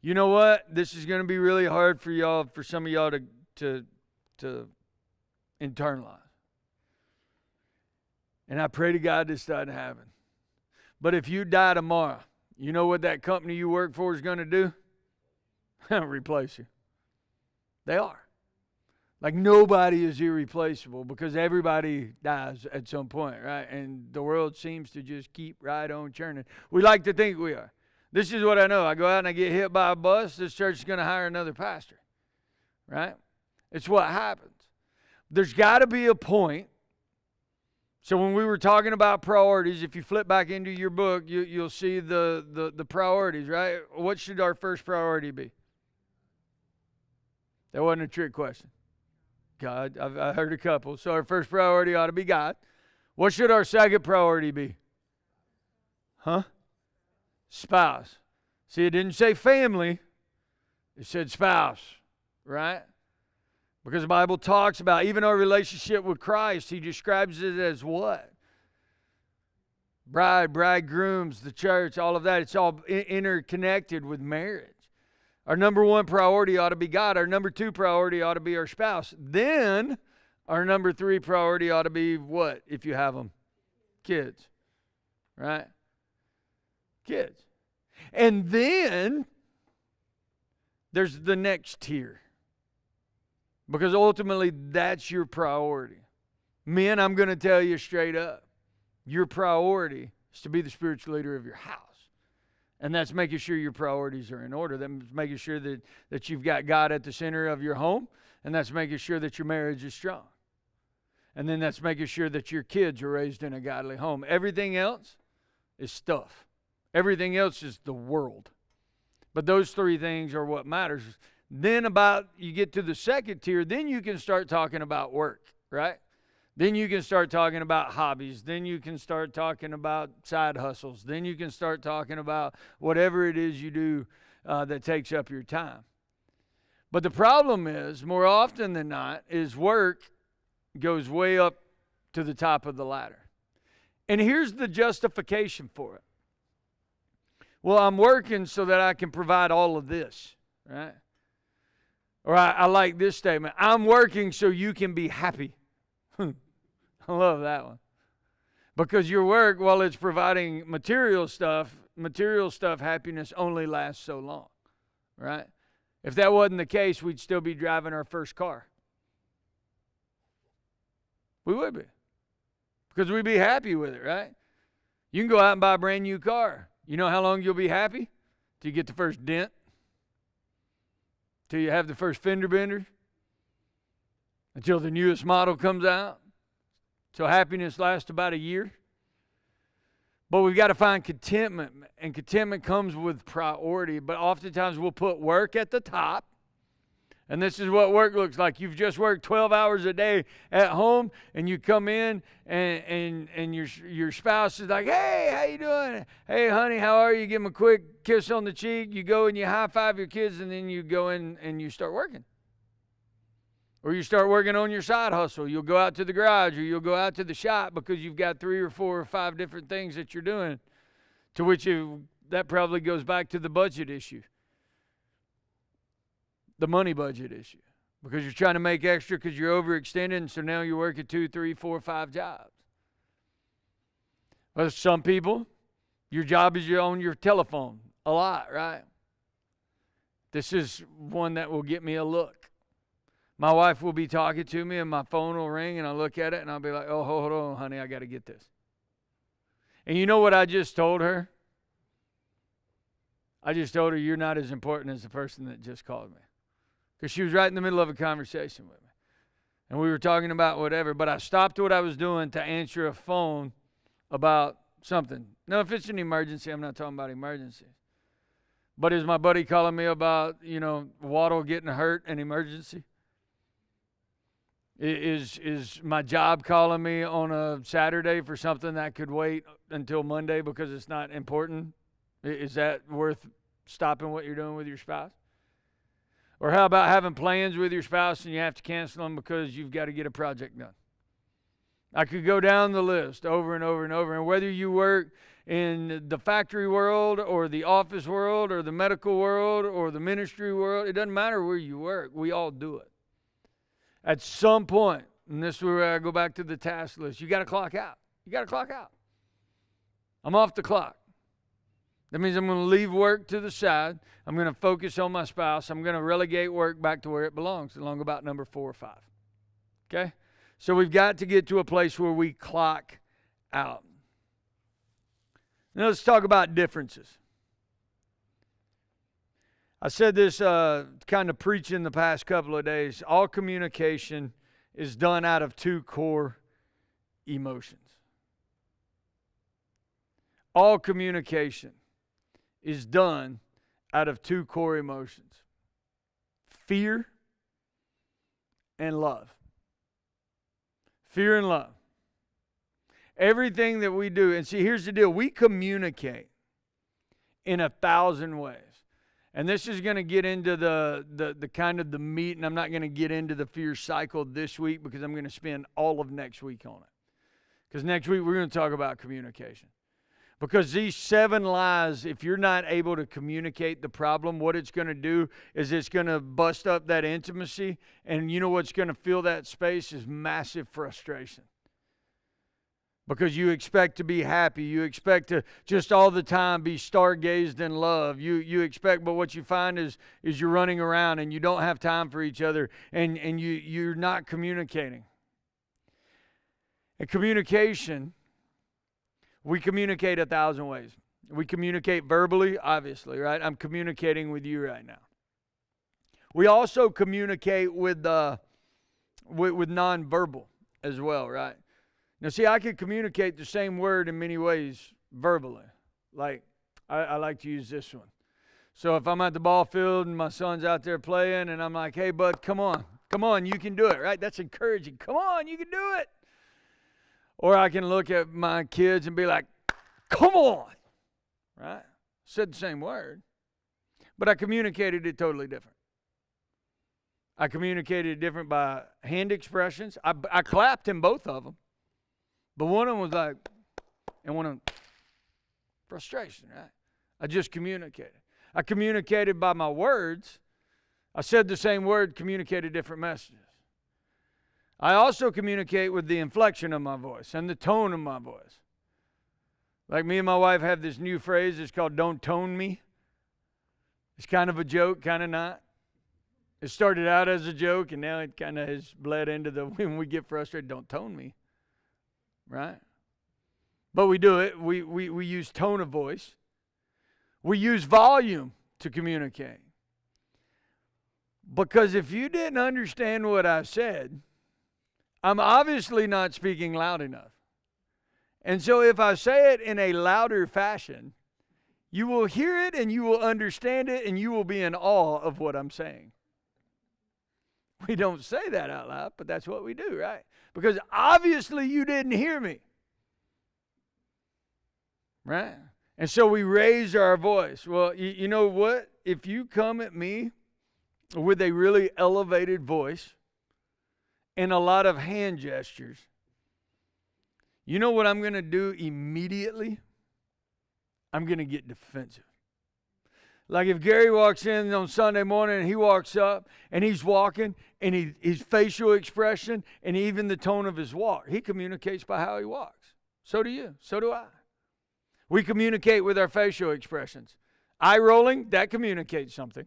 You know what? This is going to be really hard for y'all, for some of y'all to internalize. And I pray to God this doesn't happen. But if you die tomorrow, you know what that company you work for is going to do? Replace you. They are. Like nobody is irreplaceable because everybody dies at some point, right? And the world seems to just keep right on churning. We like to think we are. This is what I know. I go out and I get hit by a bus. This church is going to hire another pastor, right? It's what happens. There's got to be a point. So when we were talking about priorities, if you flip back into your book, you'll see the priorities, right? What should our first priority be? That wasn't a trick question. God, I heard a couple. So our first priority ought to be God. What should our second priority be? Huh? Spouse. See, it didn't say family. It said spouse, right? Because the Bible talks about even our relationship with Christ. He describes it as what? Bride, bridegrooms, the church, all of that. It's all interconnected with marriage. Our number one priority ought to be God. Our number two priority ought to be our spouse. Then our number three priority ought to be what, if you have them? Kids. Right? Kids. And then there's the next tier. Because ultimately that's your priority. Men, I'm going to tell you straight up. Your priority is to be the spiritual leader of your house. And that's making sure your priorities are in order. That's making sure that you've got God at the center of your home. And that's making sure that your marriage is strong. And then that's making sure that your kids are raised in a godly home. Everything else is stuff. Everything else is the world. But those three things are what matters. Then you get to the second tier, then you can start talking about work, right? Then you can start talking about hobbies. Then you can start talking about side hustles. Then you can start talking about whatever it is you do that takes up your time. But the problem is, more often than not, is work goes way up to the top of the ladder. And here's the justification for it. Well, I'm working so that I can provide all of this, right? Or I like this statement. I'm working so you can be happy. I love that one. Because your work, while it's providing material stuff, happiness only lasts so long, right? If that wasn't the case, we'd still be driving our first car. We would be. Because we'd be happy with it, right? You can go out and buy a brand new car. You know how long you'll be happy? Till you get the first dent. Till you have the first fender bender. Until the newest model comes out. So happiness lasts about a year. But we've got to find contentment, and contentment comes with priority. But oftentimes we'll put work at the top, and this is what work looks like. You've just worked 12 hours a day at home, and you come in, and your spouse is like, hey, how you doing? Hey, honey, how are you? Give them a quick kiss on the cheek. You go and you high-five your kids, and then you go in and you start working. Or you start working on your side hustle. You'll go out to the garage or you'll go out to the shop because you've got 3 or 4 or 5 different things that you're doing, to which that probably goes back to the budget issue, the money budget issue, because you're trying to make extra because you're overextended, so now you're working 2, 3, 4, 5 jobs. Well, some people, your job is you're on your telephone a lot, right? This is one that will get me a look. My wife will be talking to me and my phone will ring and I'll look at it and I'll be like, oh, hold on, honey, I got to get this. And you know what I just told her? I just told her, you're not as important as the person that just called me. Because she was right in the middle of a conversation with me. And we were talking about whatever, but I stopped what I was doing to answer a phone about something. Now, if it's an emergency, I'm not talking about emergencies. But is my buddy calling me about, Waddle getting hurt, an emergency? Is my job calling me on a Saturday for something that could wait until Monday because it's not important? Is that worth stopping what you're doing with your spouse? Or how about having plans with your spouse and you have to cancel them because you've got to get a project done? I could go down the list over and over and over. And whether you work in the factory world or the office world or the medical world or the ministry world, it doesn't matter where you work. We all do it. At some point, and this is where I go back to the task list, you got to clock out. You got to clock out. I'm off the clock. That means I'm going to leave work to the side. I'm going to focus on my spouse. I'm going to relegate work back to where it belongs, along about number 4 or 5. Okay? So we've got to get to a place where we clock out. Now let's talk about differences. I said this kind of preaching the past couple of days. All communication is done out of 2 core emotions. All communication is done out of 2 core emotions: fear and love. Fear and love. Everything that we do, and see, here's the deal. We communicate in 1,000 ways. And this is going to get into the kind of the meat, and I'm not going to get into the fear cycle this week because I'm going to spend all of next week on it. Because next week we're going to talk about communication. Because these 7 lies, if you're not able to communicate the problem, what it's going to do is it's going to bust up that intimacy. And you know what's going to fill that space is massive frustration. Because you expect to be happy. You expect to just all the time be stargazed in love. You expect, but what you find is you're running around and you don't have time for each other. And you're not communicating. And communication, we communicate 1,000 ways. We communicate verbally, obviously, right? I'm communicating with you right now. We also communicate with nonverbal as well, right? Now, see, I could communicate the same word in many ways verbally. Like, I like to use this one. So if I'm at the ball field and my son's out there playing and I'm like, hey, bud, come on, you can do it, right? That's encouraging. Come on, you can do it. Or I can look at my kids and be like, come on, right? Said the same word, but I communicated it totally different. I communicated it different by hand expressions. I clapped in both of them. But one of them was like, and one of them, frustration, right? I just communicated. I communicated by my words. I said the same word, communicated different messages. I also communicate with the inflection of my voice and the tone of my voice. Like me and my wife have this new phrase, it's called don't tone me. It's kind of a joke, kind of not. It started out as a joke and now it kind of has bled into when we get frustrated, don't tone me. Right? But we do it. We use tone of voice. We use volume to communicate. Because if you didn't understand what I said, I'm obviously not speaking loud enough. And so if I say it in a louder fashion, you will hear it and you will understand it and you will be in awe of what I'm saying. We don't say that out loud, but that's what we do, right? Because obviously you didn't hear me. Right? And so we raise our voice. Well, you know what? If you come at me with a really elevated voice and a lot of hand gestures, you know what I'm going to do immediately? I'm going to get defensive. Like if Gary walks in on Sunday morning and he walks up and he's walking and his facial expression and even the tone of his walk, he communicates by how he walks. So do you. So do I. We communicate with our facial expressions. Eye rolling, that communicates something.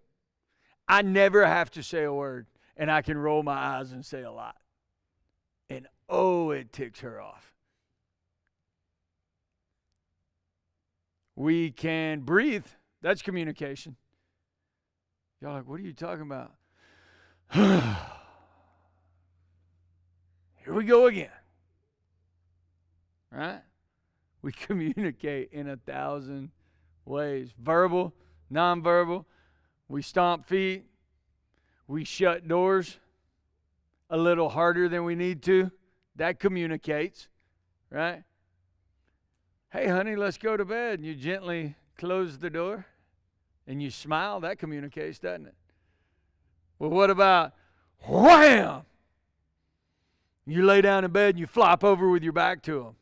I never have to say a word, and I can roll my eyes and say a lot. And oh, it ticks her off. We can breathe. That's communication. Y'all are like, what are you talking about? Here we go again. Right? We communicate in 1,000 ways. Verbal, nonverbal. We stomp feet. We shut doors a little harder than we need to. That communicates, right? Hey, honey, let's go to bed. And you gently close the door and you smile. That communicates, doesn't it? Well, what about wham? You lay down in bed and you flop over with your back to them.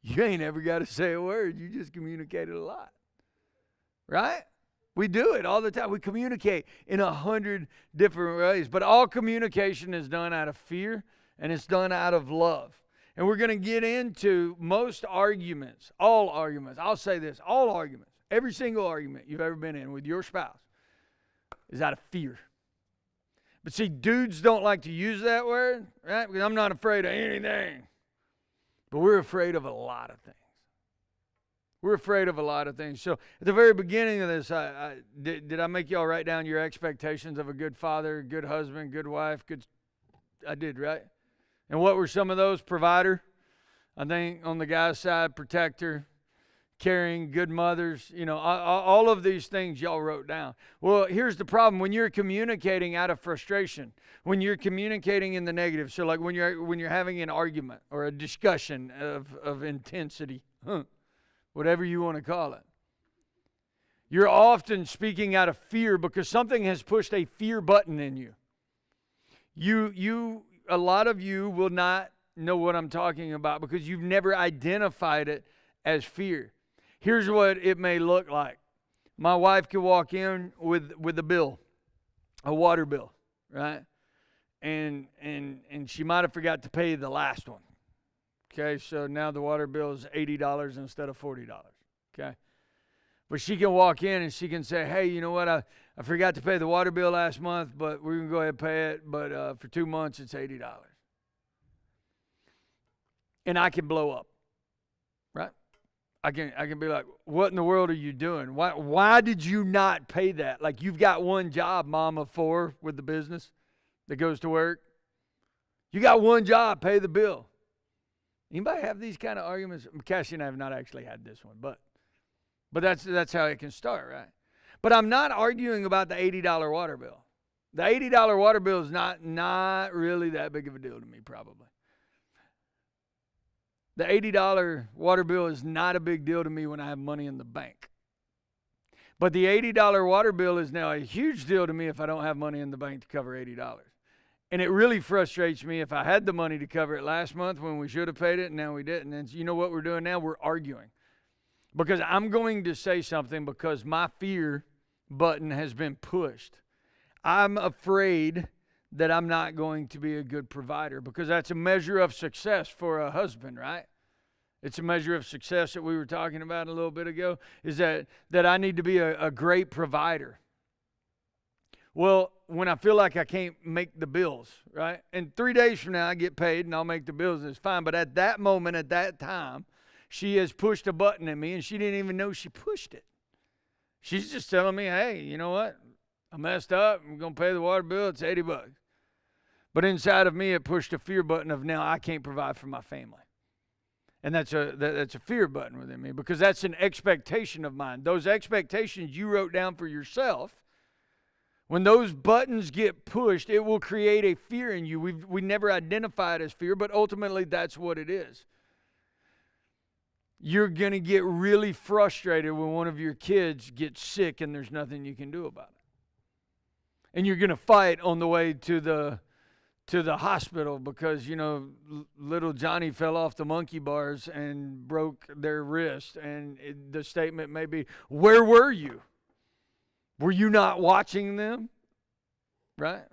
You ain't ever got to say a word. You just communicated a lot. Right? We do it all the time. We communicate in 100 different ways. But all communication is done out of fear and it's done out of love. And we're going to get into most arguments, all arguments. I'll say this, all arguments, every single argument you've ever been in with your spouse is out of fear. But see, dudes don't like to use that word, right? Because I'm not afraid of anything. But we're afraid of a lot of things. We're afraid of a lot of things. So at the very beginning of this, did I make y'all write down your expectations of a good father, good husband, good wife? I did, right? And what were some of those? Provider. I think on the guy's side, protector, caring, good mothers. You know, all of these things y'all wrote down. Well, here's the problem. When you're communicating out of frustration, when you're communicating in the negative, so like when you're having an argument or a discussion of intensity, whatever you want to call it, you're often speaking out of fear because something has pushed a fear button in you. A lot of you will not know what I'm talking about because you've never identified it as fear. Here's what it may look like. My wife could walk in with a bill, a water bill, right? And she might have forgot to pay the last one. Okay, so now the water bill is $80 instead of $40. Okay, but she can walk in and she can say, "Hey, you know what? I forgot to pay the water bill last month, but we're gonna go ahead and pay it. But for 2 months, it's $80." And I can blow up, right? I can be like, "What in the world are you doing? Why did you not pay that? Like you've got one job, mom of 4 with the business that goes to work. You got one job, pay the bill." Anybody have these kind of arguments? Cassie and I have not actually had this one, but that's how it can start, right? But I'm not arguing about the $80 water bill. The $80 water bill is not really that big of a deal to me, probably. The $80 water bill is not a big deal to me when I have money in the bank. But the $80 water bill is now a huge deal to me if I don't have money in the bank to cover $80. And it really frustrates me if I had the money to cover it last month when we should have paid it and now we didn't. And you know what we're doing now? We're arguing. Because I'm going to say something because my fear button has been pushed. I'm afraid that I'm not going to be a good provider because that's a measure of success for a husband, right? It's a measure of success that we were talking about a little bit ago, is that I need to be a great provider. Well, when I feel like I can't make the bills, right? And 3 days from now, I get paid and I'll make the bills and it's fine. But at that moment, at that time, she has pushed a button in me and she didn't even know she pushed it. She's just telling me, hey, you know what? I messed up. I'm going to pay the water bill. It's $80. But inside of me, it pushed a fear button of now I can't provide for my family. And that's a fear button within me, because that's an expectation of mine. Those expectations you wrote down for yourself, when those buttons get pushed, it will create a fear in you. We never identify it as fear, but ultimately that's what it is. You're going to get really frustrated when one of your kids gets sick and there's nothing you can do about it. And you're going to fight on the way to the hospital because, little Johnny fell off the monkey bars and broke their wrist. And the statement may be, where were you? Were you not watching them? Right?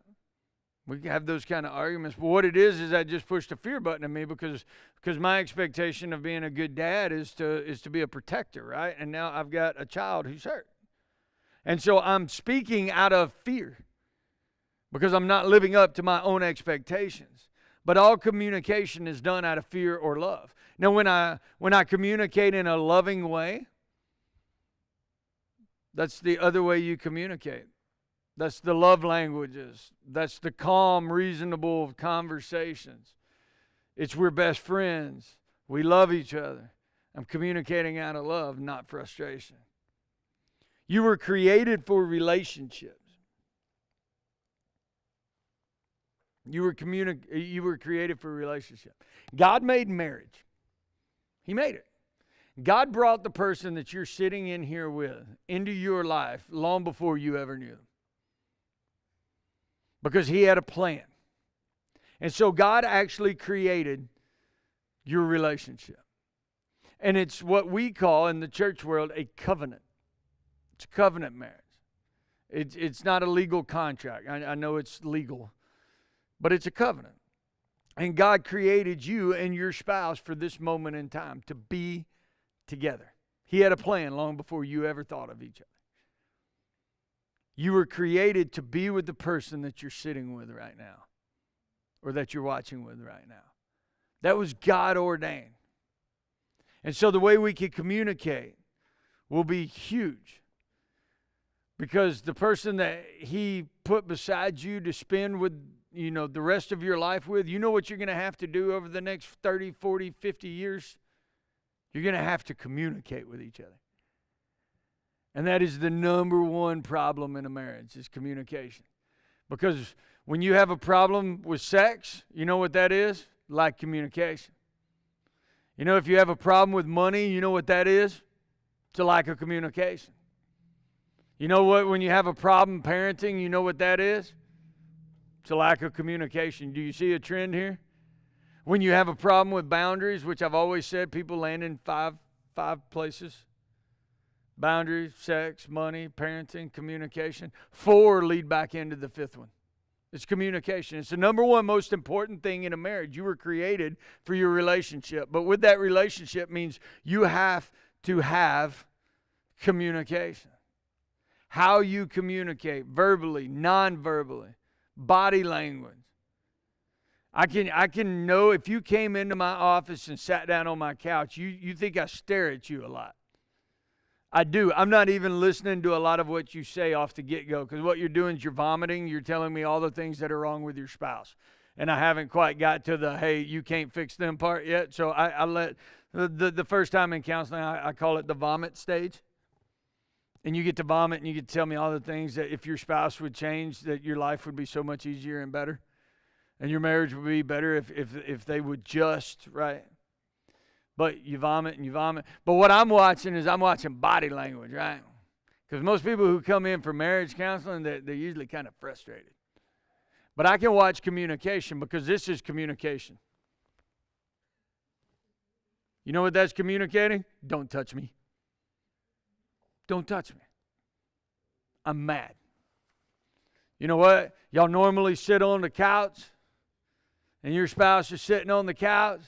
We can have those kind of arguments. But what it is I just pushed a fear button in me because my expectation of being a good dad is to be a protector, right? And now I've got a child who's hurt. And so I'm speaking out of fear, because I'm not living up to my own expectations. But all communication is done out of fear or love. Now, when I communicate in a loving way, that's the other way you communicate. That's the love languages. That's the calm, reasonable conversations. It's we're best friends. We love each other. I'm communicating out of love, not frustration. You were created for relationships. You were created for a relationship. God made marriage. He made it. God brought the person that you're sitting in here with into your life long before you ever knew them, because He had a plan. And so God actually created your relationship. And it's what we call in the church world a covenant. It's a covenant marriage. It's not a legal contract. I know it's legal. But it's a covenant. And God created you and your spouse for this moment in time to be together. He had a plan long before you ever thought of each other. You were created to be with the person that you're sitting with right now, or that you're watching with right now. That was God ordained. And so the way we can communicate will be huge, because the person that He put beside you to spend with the rest of your life with, what you're going to have to do over the next 30, 40, 50 years? You're going to have to communicate with each other. And that is the number one problem in a marriage, is communication. Because when you have a problem with sex, you know what that is? Lack communication. If you have a problem with money, you know what that is? It's a lack of communication. You know what? When you have a problem parenting, you know what that is? It's a lack of communication. Do you see a trend here? When you have a problem with boundaries, which I've always said people land in five places. Boundaries, sex, money, parenting, communication. 4 lead back into the 5th one. It's communication. It's the number one most important thing in a marriage. You were created for your relationship. But with that relationship means you have to have communication. How you communicate, verbally, non-verbally. Body language. I can know if you came into my office and sat down on my couch, you think I stare at you a lot. I do. I'm not even listening to a lot of what you say off the get-go, because what you're doing is you're vomiting. You're telling me all the things that are wrong with your spouse. And I haven't quite got to the, hey, you can't fix them part yet. So I let, the first time in counseling, I call it the vomit stage. And you get to vomit and you get to tell me all the things that if your spouse would change, that your life would be so much easier and better. And your marriage would be better if they would just, right? But you vomit and you vomit. But what I'm watching is I'm watching body language, right? Because most people who come in for marriage counseling, they're usually kind of frustrated. But I can watch communication, because this is communication. You know what that's communicating? Don't touch me. Don't touch me. I'm mad. You know what? Y'all normally sit on the couch, and your spouse is sitting on the couch,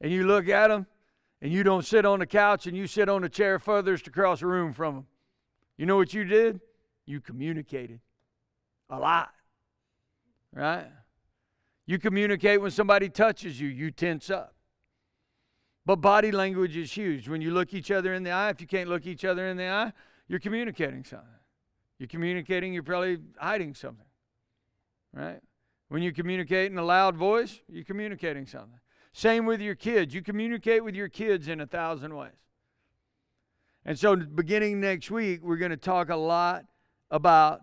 and you look at them, and you don't sit on the couch, and you sit on the chair furthest across the room from them. You know what you did? You communicated a lot, right? You communicate when somebody touches you, you tense up. But body language is huge. When you look each other in the eye, if you can't look each other in the eye, you're communicating something. You're communicating, you're probably hiding something, right? When you communicate in a loud voice, you're communicating something. Same with your kids. You communicate with your kids in 1,000 ways. And so beginning next week, we're going to talk a lot about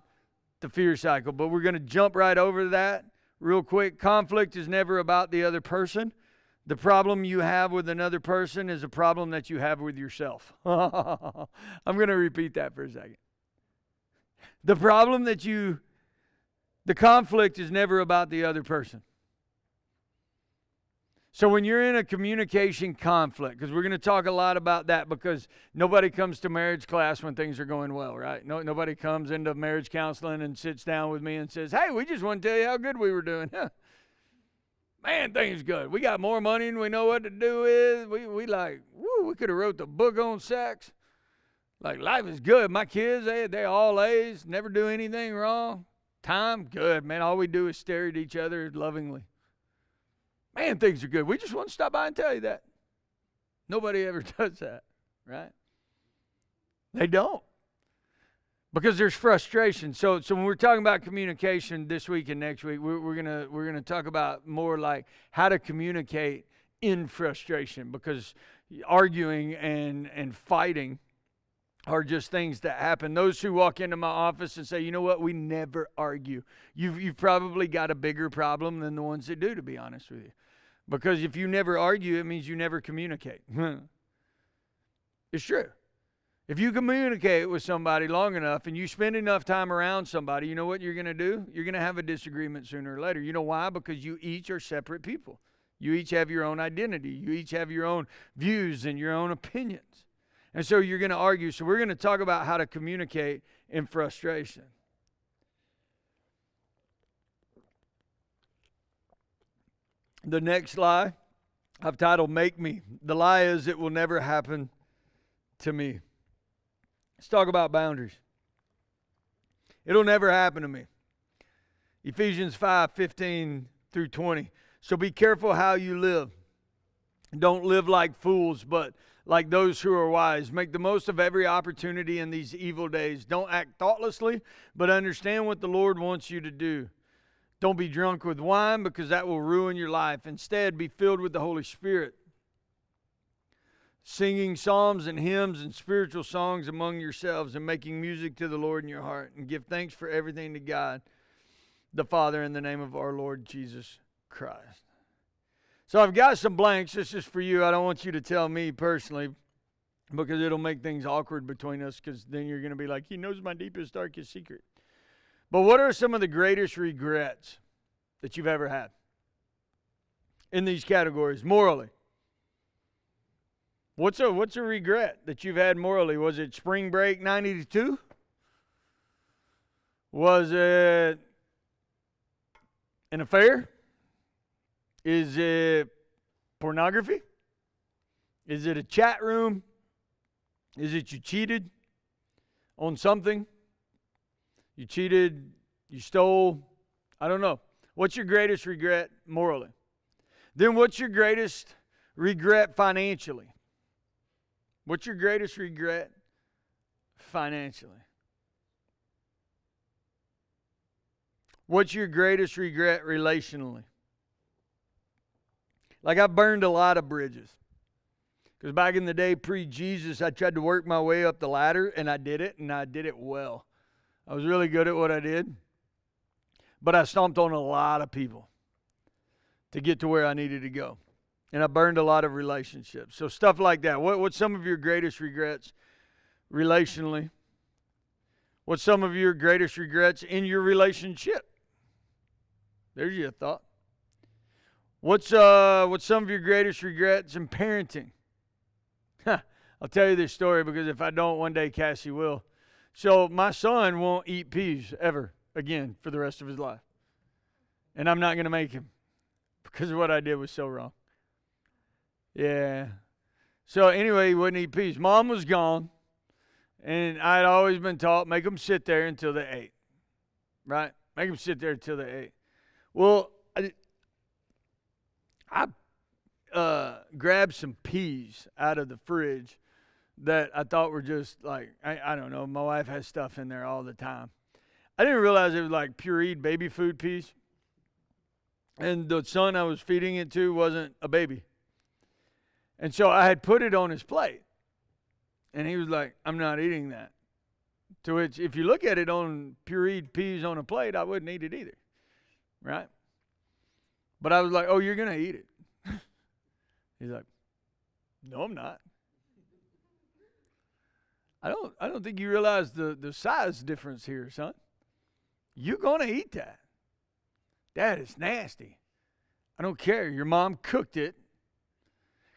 the fear cycle, but we're going to jump right over that real quick. Conflict is never about the other person. The problem you have with another person is a problem that you have with yourself. I'm going to repeat that for a second. The conflict is never about the other person. So when you're in a communication conflict, because we're going to talk a lot about that, because nobody comes to marriage class when things are going well, right? Nobody comes into marriage counseling and sits down with me and says, hey, we just want to tell you how good we were doing. Man, things good. We got more money than we know what to do with. We like, woo, we could have wrote the book on sex. Like, life is good. My kids, they all A's, never do anything wrong. Time, good, man. All we do is stare at each other lovingly. Man, things are good. We just want to stop by and tell you that. Nobody ever does that, right? They don't. Because there's frustration. So when we're talking about communication this week and next week, we're gonna talk about more like how to communicate in frustration, because arguing and fighting are just things that happen. Those who walk into my office and say, you know what, we never argue. You've probably got a bigger problem than the ones that do, to be honest with you. Because if you never argue, it means you never communicate. It's true. If you communicate with somebody long enough and you spend enough time around somebody, you know what you're going to do? You're going to have a disagreement sooner or later. You know why? Because you each are separate people. You each have your own identity. You each have your own views and your own opinions. And so you're going to argue. So we're going to talk about how to communicate in frustration. The next lie I've titled, Make Me. The lie is, it will never happen to me. Let's talk about boundaries. It'll never happen to me. Ephesians 5:15 through 20. So be careful how you live. Don't live like fools, but like those who are wise. Make the most of every opportunity in these evil days. Don't act thoughtlessly, but understand what the Lord wants you to do. Don't be drunk with wine, because that will ruin your life. Instead, be filled with the Holy Spirit, singing psalms and hymns and spiritual songs among yourselves, and making music to the Lord in your heart. And give thanks for everything to God, the Father, in the name of our Lord Jesus Christ. So I've got some blanks. This is for you. I don't want you to tell me personally, because it'll make things awkward between us, because then you're going to be like, he knows my deepest, darkest secret. But what are some of the greatest regrets that you've ever had in these categories morally? What's a regret that you've had morally? Was it spring break 92? Was it an affair? Is it pornography? Is it a chat room? Is it you cheated on something? You cheated, you stole, I don't know. What's your greatest regret morally? Then what's your greatest regret financially? What's your greatest regret financially? What's your greatest regret relationally? Like, I burned a lot of bridges. Because back in the day, pre-Jesus, I tried to work my way up the ladder, and I did it well. I was really good at what I did. But I stomped on a lot of people to get to where I needed to go. And I burned a lot of relationships. So stuff like that. What's some of your greatest regrets relationally? What's some of your greatest regrets in your relationship? There's your thought. What's some of your greatest regrets in parenting? I'll tell you this story, because if I don't, one day Cassie will. So my son won't eat peas ever again for the rest of his life. And I'm not going to make him, because what I did was so wrong. Yeah. So anyway, he wouldn't eat peas. Mom was gone, and I'd always been taught, make them sit there until they ate. Right? Make them sit there until they ate. Well, I grabbed some peas out of the fridge that I thought were just like, I don't know, my wife has stuff in there all the time. I didn't realize it was like pureed baby food peas. And the son I was feeding it to wasn't a baby. And so I had put it on his plate. And he was like, I'm not eating that. To which, if you look at it on pureed peas on a plate, I wouldn't eat it either. Right? But I was like, oh, you're going to eat it. He's like, no, I'm not. I don't think you realize the size difference here, son. You're going to eat that. That is nasty. I don't care. Your mom cooked it.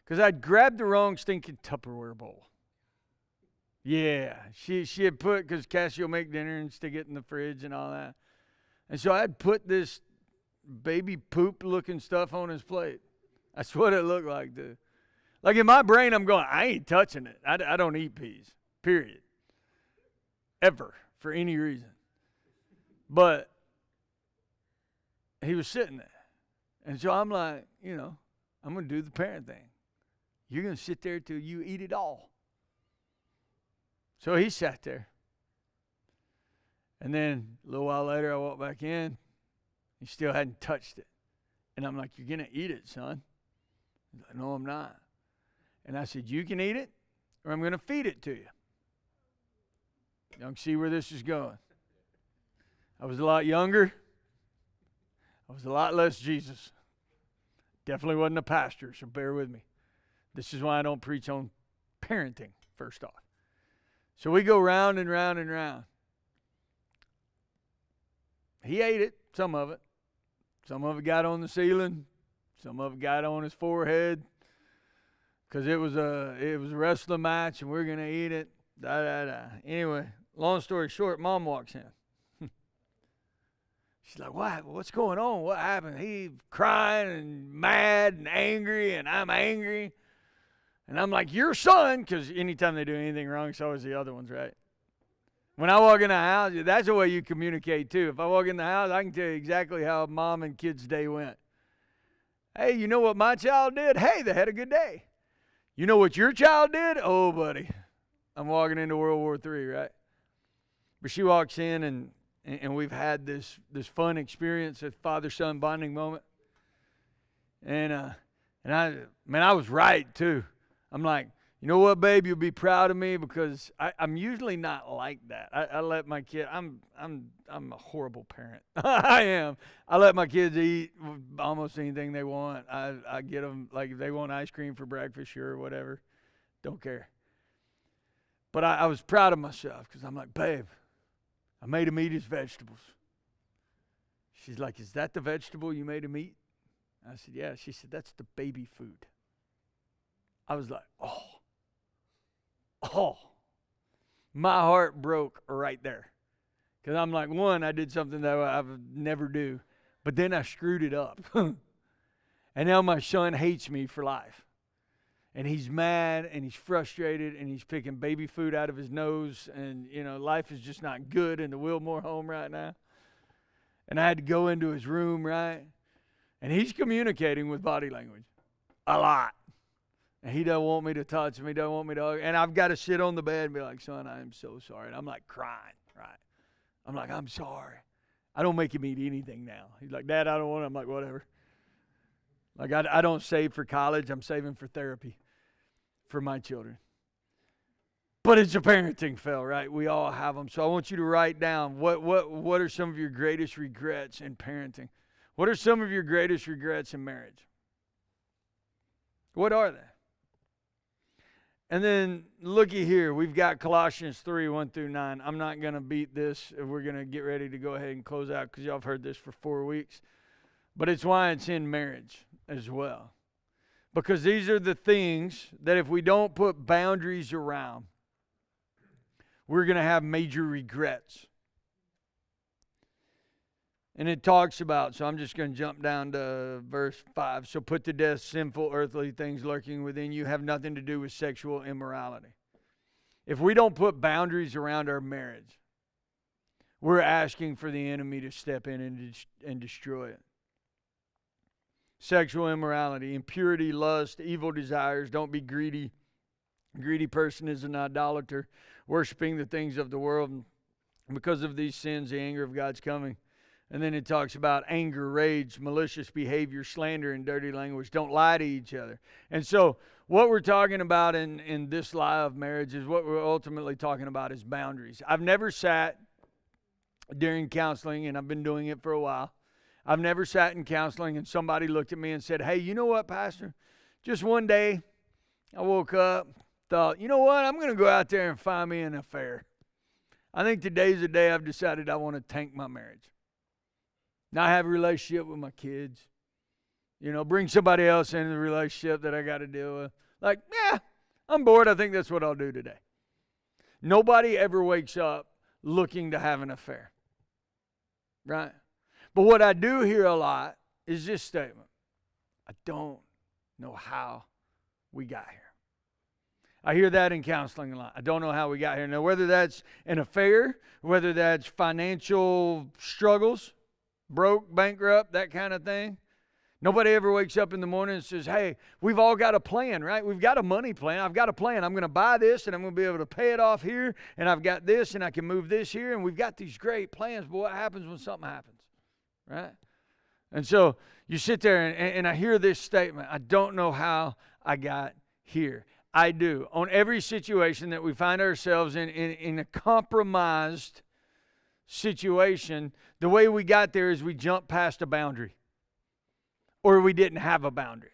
Because I'd grabbed the wrong stinking Tupperware bowl. Yeah, she had put, because Cassie will make dinner and stick it in the fridge and all that. And so I'd put this baby poop looking stuff on his plate. That's what it looked like, dude. Like in my brain, I'm going, I ain't touching it. I don't eat peas, period. Ever, for any reason. But he was sitting there. And so I'm like, I'm going to do the parent thing. You're going to sit there till you eat it all. So he sat there. And then a little while later, I walked back in. He still hadn't touched it. And I'm like, you're going to eat it, son. He's like, no, I'm not. And I said, you can eat it, or I'm going to feed it to you. You can see where this is going. I was a lot younger. I was a lot less Jesus. Definitely wasn't a pastor, so bear with me. This is why I don't preach on parenting, first off. So we go round and round and round. He ate it, some of it. Some of it got on the ceiling. Some of it got on his forehead. Because it was a wrestling match and we're going to eat it. Anyway, long story short, Mom walks in. She's like, what's going on? What happened? He's crying and mad and angry, and I'm angry. And I'm like, your son, because anytime they do anything wrong, it's always the other ones, right? When I walk in the house, that's the way you communicate, too. If I walk in the house, I can tell you exactly how mom and kids' day went. Hey, you know what my child did? Hey, they had a good day. You know what your child did? Oh, buddy. I'm walking into World War III, right? But she walks in, and we've had this fun experience, a father-son bonding moment. And I was right, too. I'm like, you know what, babe? You'll be proud of me because I'm usually not like that. I let my kid. I'm a horrible parent. I am. I let my kids eat almost anything they want. I get them, like, if they want ice cream for breakfast, sure, whatever. Don't care. But I was proud of myself because I'm like, babe, I made him eat his vegetables. She's like, is that the vegetable you made him eat? I said, yeah. She said, that's the baby food. I was like, oh. My heart broke right there. Because I'm like, one, I did something that I would never do. But then I screwed it up. And now my son hates me for life. And he's mad and he's frustrated and he's picking baby food out of his nose. And, life is just not good in the Wilmore home right now. And I had to go into his room, right? And he's communicating with body language a lot. And he doesn't want me to touch him. He doesn't want me to hug. And I've got to sit on the bed and be like, son, I am so sorry. And I'm like crying, right? I'm like, I'm sorry. I don't make him eat anything now. He's like, Dad, I don't want it. I'm like, whatever. Like, I don't save for college. I'm saving for therapy for my children. But it's a parenting fail, right? We all have them. So I want you to write down what are some of your greatest regrets in parenting? What are some of your greatest regrets in marriage? What are they? And then looky here, we've got Colossians 3, 1 through 9. I'm not going to beat this. We're going to get ready to go ahead and close out because y'all have heard this for 4 weeks. But it's why it's in marriage as well. Because these are the things that if we don't put boundaries around, we're going to have major regrets. And it talks about, so I'm just going to jump down to verse 5. So put to death sinful earthly things lurking within you, have nothing to do with sexual immorality. If we don't put boundaries around our marriage, we're asking for the enemy to step in and destroy it. Sexual immorality, impurity, lust, evil desires. Don't be greedy. A greedy person is an idolater, worshiping the things of the world. And because of these sins, the anger of God's coming And then it talks about anger, rage, malicious behavior, slander, and dirty language. Don't lie to each other. And so what we're talking about in this lie of marriage is what we're ultimately talking about is boundaries. I've never sat during counseling, and I've been doing it for a while. I've never sat in counseling and somebody looked at me and said, hey, you know what, Pastor? Just one day I woke up, thought, you know what? I'm going to go out there and find me an affair. I think today's the day I've decided I want to tank my marriage. Not have a relationship with my kids. You know, bring somebody else into the relationship that I got to deal with. Like, yeah, I'm bored. I think that's what I'll do today. Nobody ever wakes up looking to have an affair. Right? But what I do hear a lot is this statement. I don't know how we got here. I hear that in counseling a lot. I don't know how we got here. Now, whether that's an affair, whether that's financial struggles, broke, bankrupt, that kind of thing. Nobody ever wakes up in the morning and says, hey, we've all got a plan, right? We've got a money plan. I've got a plan. I'm going to buy this, and I'm going to be able to pay it off here, and I've got this, and I can move this here, and we've got these great plans. But what happens when something happens, right? And so you sit there, and I hear this statement, I don't know how I got here. I do. On every situation that we find ourselves in a compromised situation, the way we got there is we jumped past a boundary. Or we didn't have a boundary.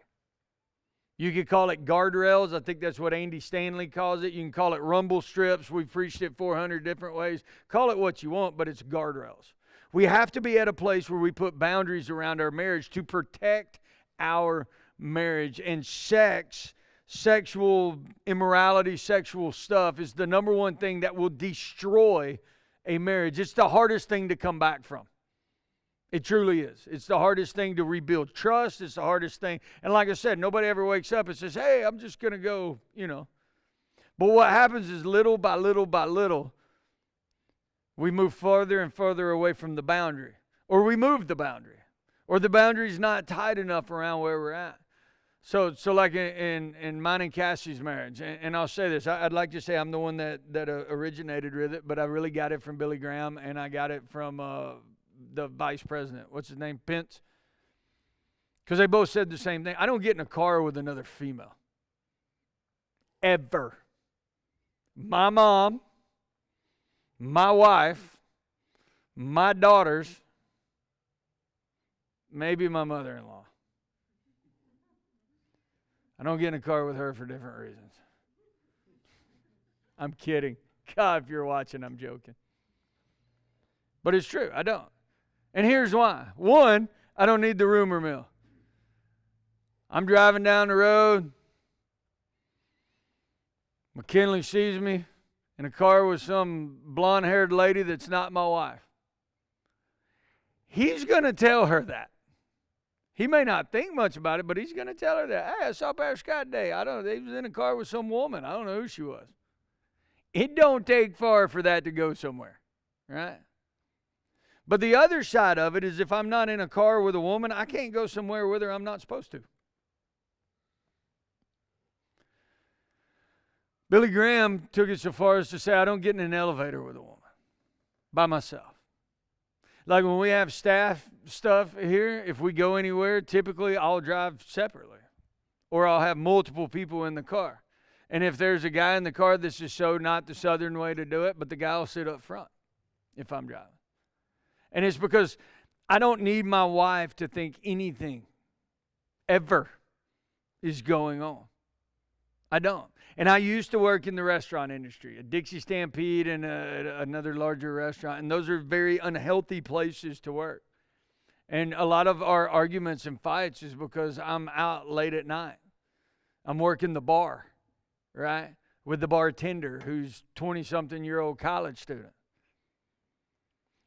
You could call it guardrails. I think that's what Andy Stanley calls it. You can call it rumble strips. We've preached it 400 different ways. Call it what you want, but it's guardrails. We have to be at a place where we put boundaries around our marriage to protect our marriage. And sexual immorality, sexual stuff is the number one thing that will destroy a marriage. It's the hardest thing to come back from. It truly is. It's the hardest thing to rebuild trust. It's the hardest thing. And like I said, nobody ever wakes up and says, hey, I'm just going to go, you know. But what happens is little by little by little, we move further and further away from the boundary. Or we move the boundary. Or the boundary's not tight enough around where we're at. So like in mine and Cassie's marriage, and I'll say this, I'd like to say I'm the one that originated with it, but I really got it from Billy Graham, and I got it from the vice president. What's his name? Pence. Because they both said the same thing. I don't get in a car with another female. Ever. My mom, my wife, my daughters, maybe my mother-in-law. I don't get in a car with her for different reasons. I'm kidding. God, if you're watching, I'm joking. But it's true. I don't. And here's why. One, I don't need the rumor mill. I'm driving down the road. McKinley sees me in a car with some blonde-haired lady that's not my wife. He's going to tell her that. He may not think much about it, but he's going to tell her that. Hey, I saw Pastor Scott today. I don't know. He was in a car with some woman. I don't know who she was. It don't take far for that to go somewhere, right? But the other side of it is if I'm not in a car with a woman, I can't go somewhere with her I'm not supposed to. Billy Graham took it so far as to say, I don't get in an elevator with a woman by myself. Like when we have staff stuff here, if we go anywhere, typically I'll drive separately. Or I'll have multiple people in the car. And if there's a guy in the car, this is so not the southern way to do it, but the guy will sit up front if I'm driving. And it's because I don't need my wife to think anything ever is going on. I don't. And I used to work in the restaurant industry, a Dixie Stampede and another larger restaurant. And those are very unhealthy places to work. And a lot of our arguments and fights is because I'm out late at night. I'm working the bar, right, with the bartender who's 20-something-year-old college student.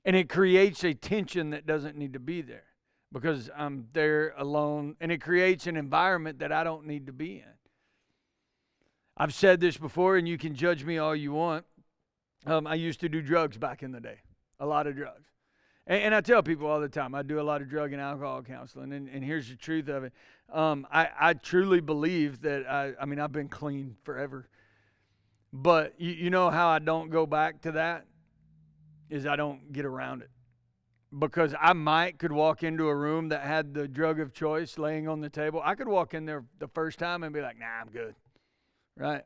And it creates a tension that doesn't need to be there because I'm there alone. And it creates an environment that I don't need to be in. I've said this before, and you can judge me all you want. I used to do drugs back in the day, a lot of drugs. And I tell people all the time, I do a lot of drug and alcohol counseling, and here's the truth of it. I truly believe that, I've been clean forever. But you know how I don't go back to that? Is I don't get around it. because could walk into a room that had the drug of choice laying on the table. I could walk in there the first time and be like, nah, I'm good, right?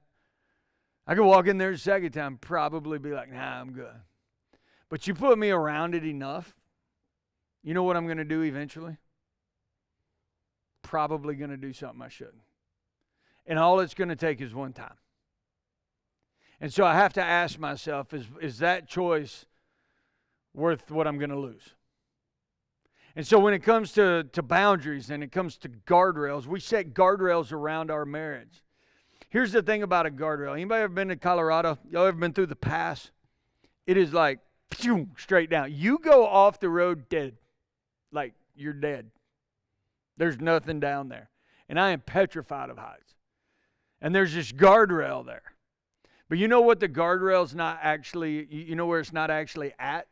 I could walk in there the second time, probably be like, nah, I'm good. But you put me around it enough, you know what I'm going to do eventually? Probably going to do something I shouldn't. And all it's going to take is one time. And so I have to ask myself, is that choice worth what I'm going to lose? And so when it comes to boundaries and it comes to guardrails, we set guardrails around our marriage. Here's the thing about a guardrail. Anybody ever been to Colorado? Y'all ever been through the pass? It is like, phew, straight down. You go off the road dead. Like, you're dead. There's nothing down there. And I am petrified of heights. And there's this guardrail there. But you know what the guardrail's not actually, you know where it's not actually at?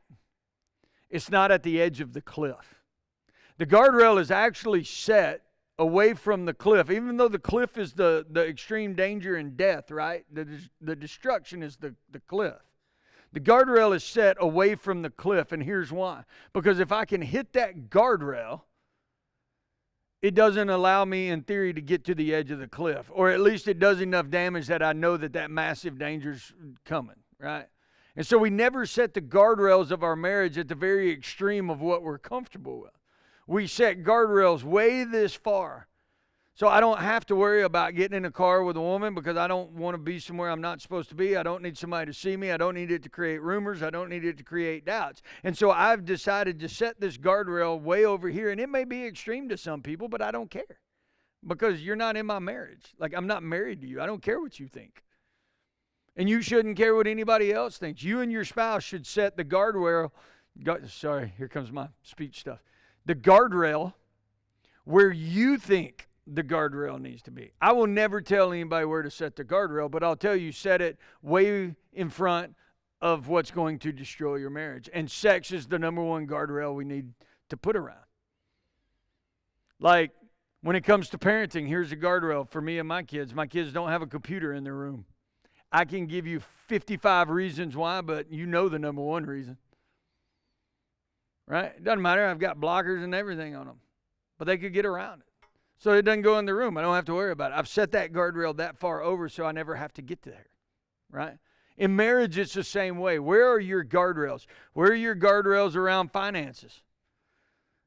It's not at the edge of the cliff. The guardrail is actually set away from the cliff, even though the cliff is the extreme danger and death, right? The destruction is the cliff. The guardrail is set away from the cliff, and here's why. Because if I can hit that guardrail, it doesn't allow me, in theory, to get to the edge of the cliff. Or at least it does enough damage that I know that massive danger's coming, right? And so we never set the guardrails of our marriage at the very extreme of what we're comfortable with. We set guardrails way this far. So I don't have to worry about getting in a car with a woman because I don't want to be somewhere I'm not supposed to be. I don't need somebody to see me. I don't need it to create rumors. I don't need it to create doubts. And so I've decided to set this guardrail way over here. And it may be extreme to some people, but I don't care because you're not in my marriage. Like, I'm not married to you. I don't care what you think. And you shouldn't care what anybody else thinks. You and your spouse should set the guardrail. Sorry, here comes my speech stuff. The guardrail where you think the guardrail needs to be. I will never tell anybody where to set the guardrail, but I'll tell you, set it way in front of what's going to destroy your marriage. And sex is the number one guardrail we need to put around. Like, when it comes to parenting, here's a guardrail for me and my kids. My kids don't have a computer in their room. I can give you 55 reasons why, but you know the number one reason. Right? It doesn't matter. I've got blockers and everything on them. But they could get around it. So it doesn't go in the room. I don't have to worry about it. I've set that guardrail that far over so I never have to get to there. Right? In marriage, it's the same way. Where are your guardrails? Where are your guardrails around finances?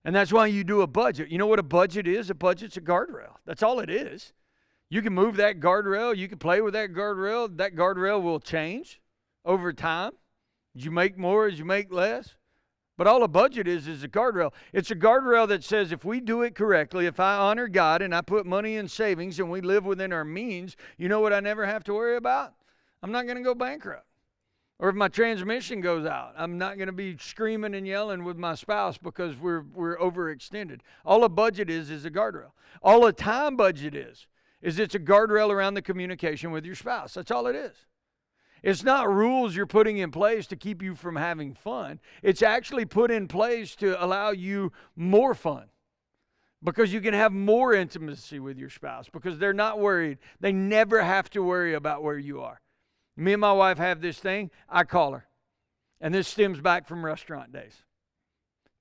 And that's why you do a budget. You know what a budget is? A budget's a guardrail. That's all it is. You can move that guardrail. You can play with that guardrail. That guardrail will change over time. As you make more, as you make less. But all a budget is a guardrail. It's a guardrail that says if we do it correctly, if I honor God and I put money in savings and we live within our means, you know what I never have to worry about? I'm not going to go bankrupt. Or if my transmission goes out, I'm not going to be screaming and yelling with my spouse because we're overextended. All a budget is a guardrail. All a time budget is it's a guardrail around the communication with your spouse. That's all it is. It's not rules you're putting in place to keep you from having fun. It's actually put in place to allow you more fun because you can have more intimacy with your spouse because they're not worried. They never have to worry about where you are. Me and my wife have this thing. I call her. And this stems back from restaurant days.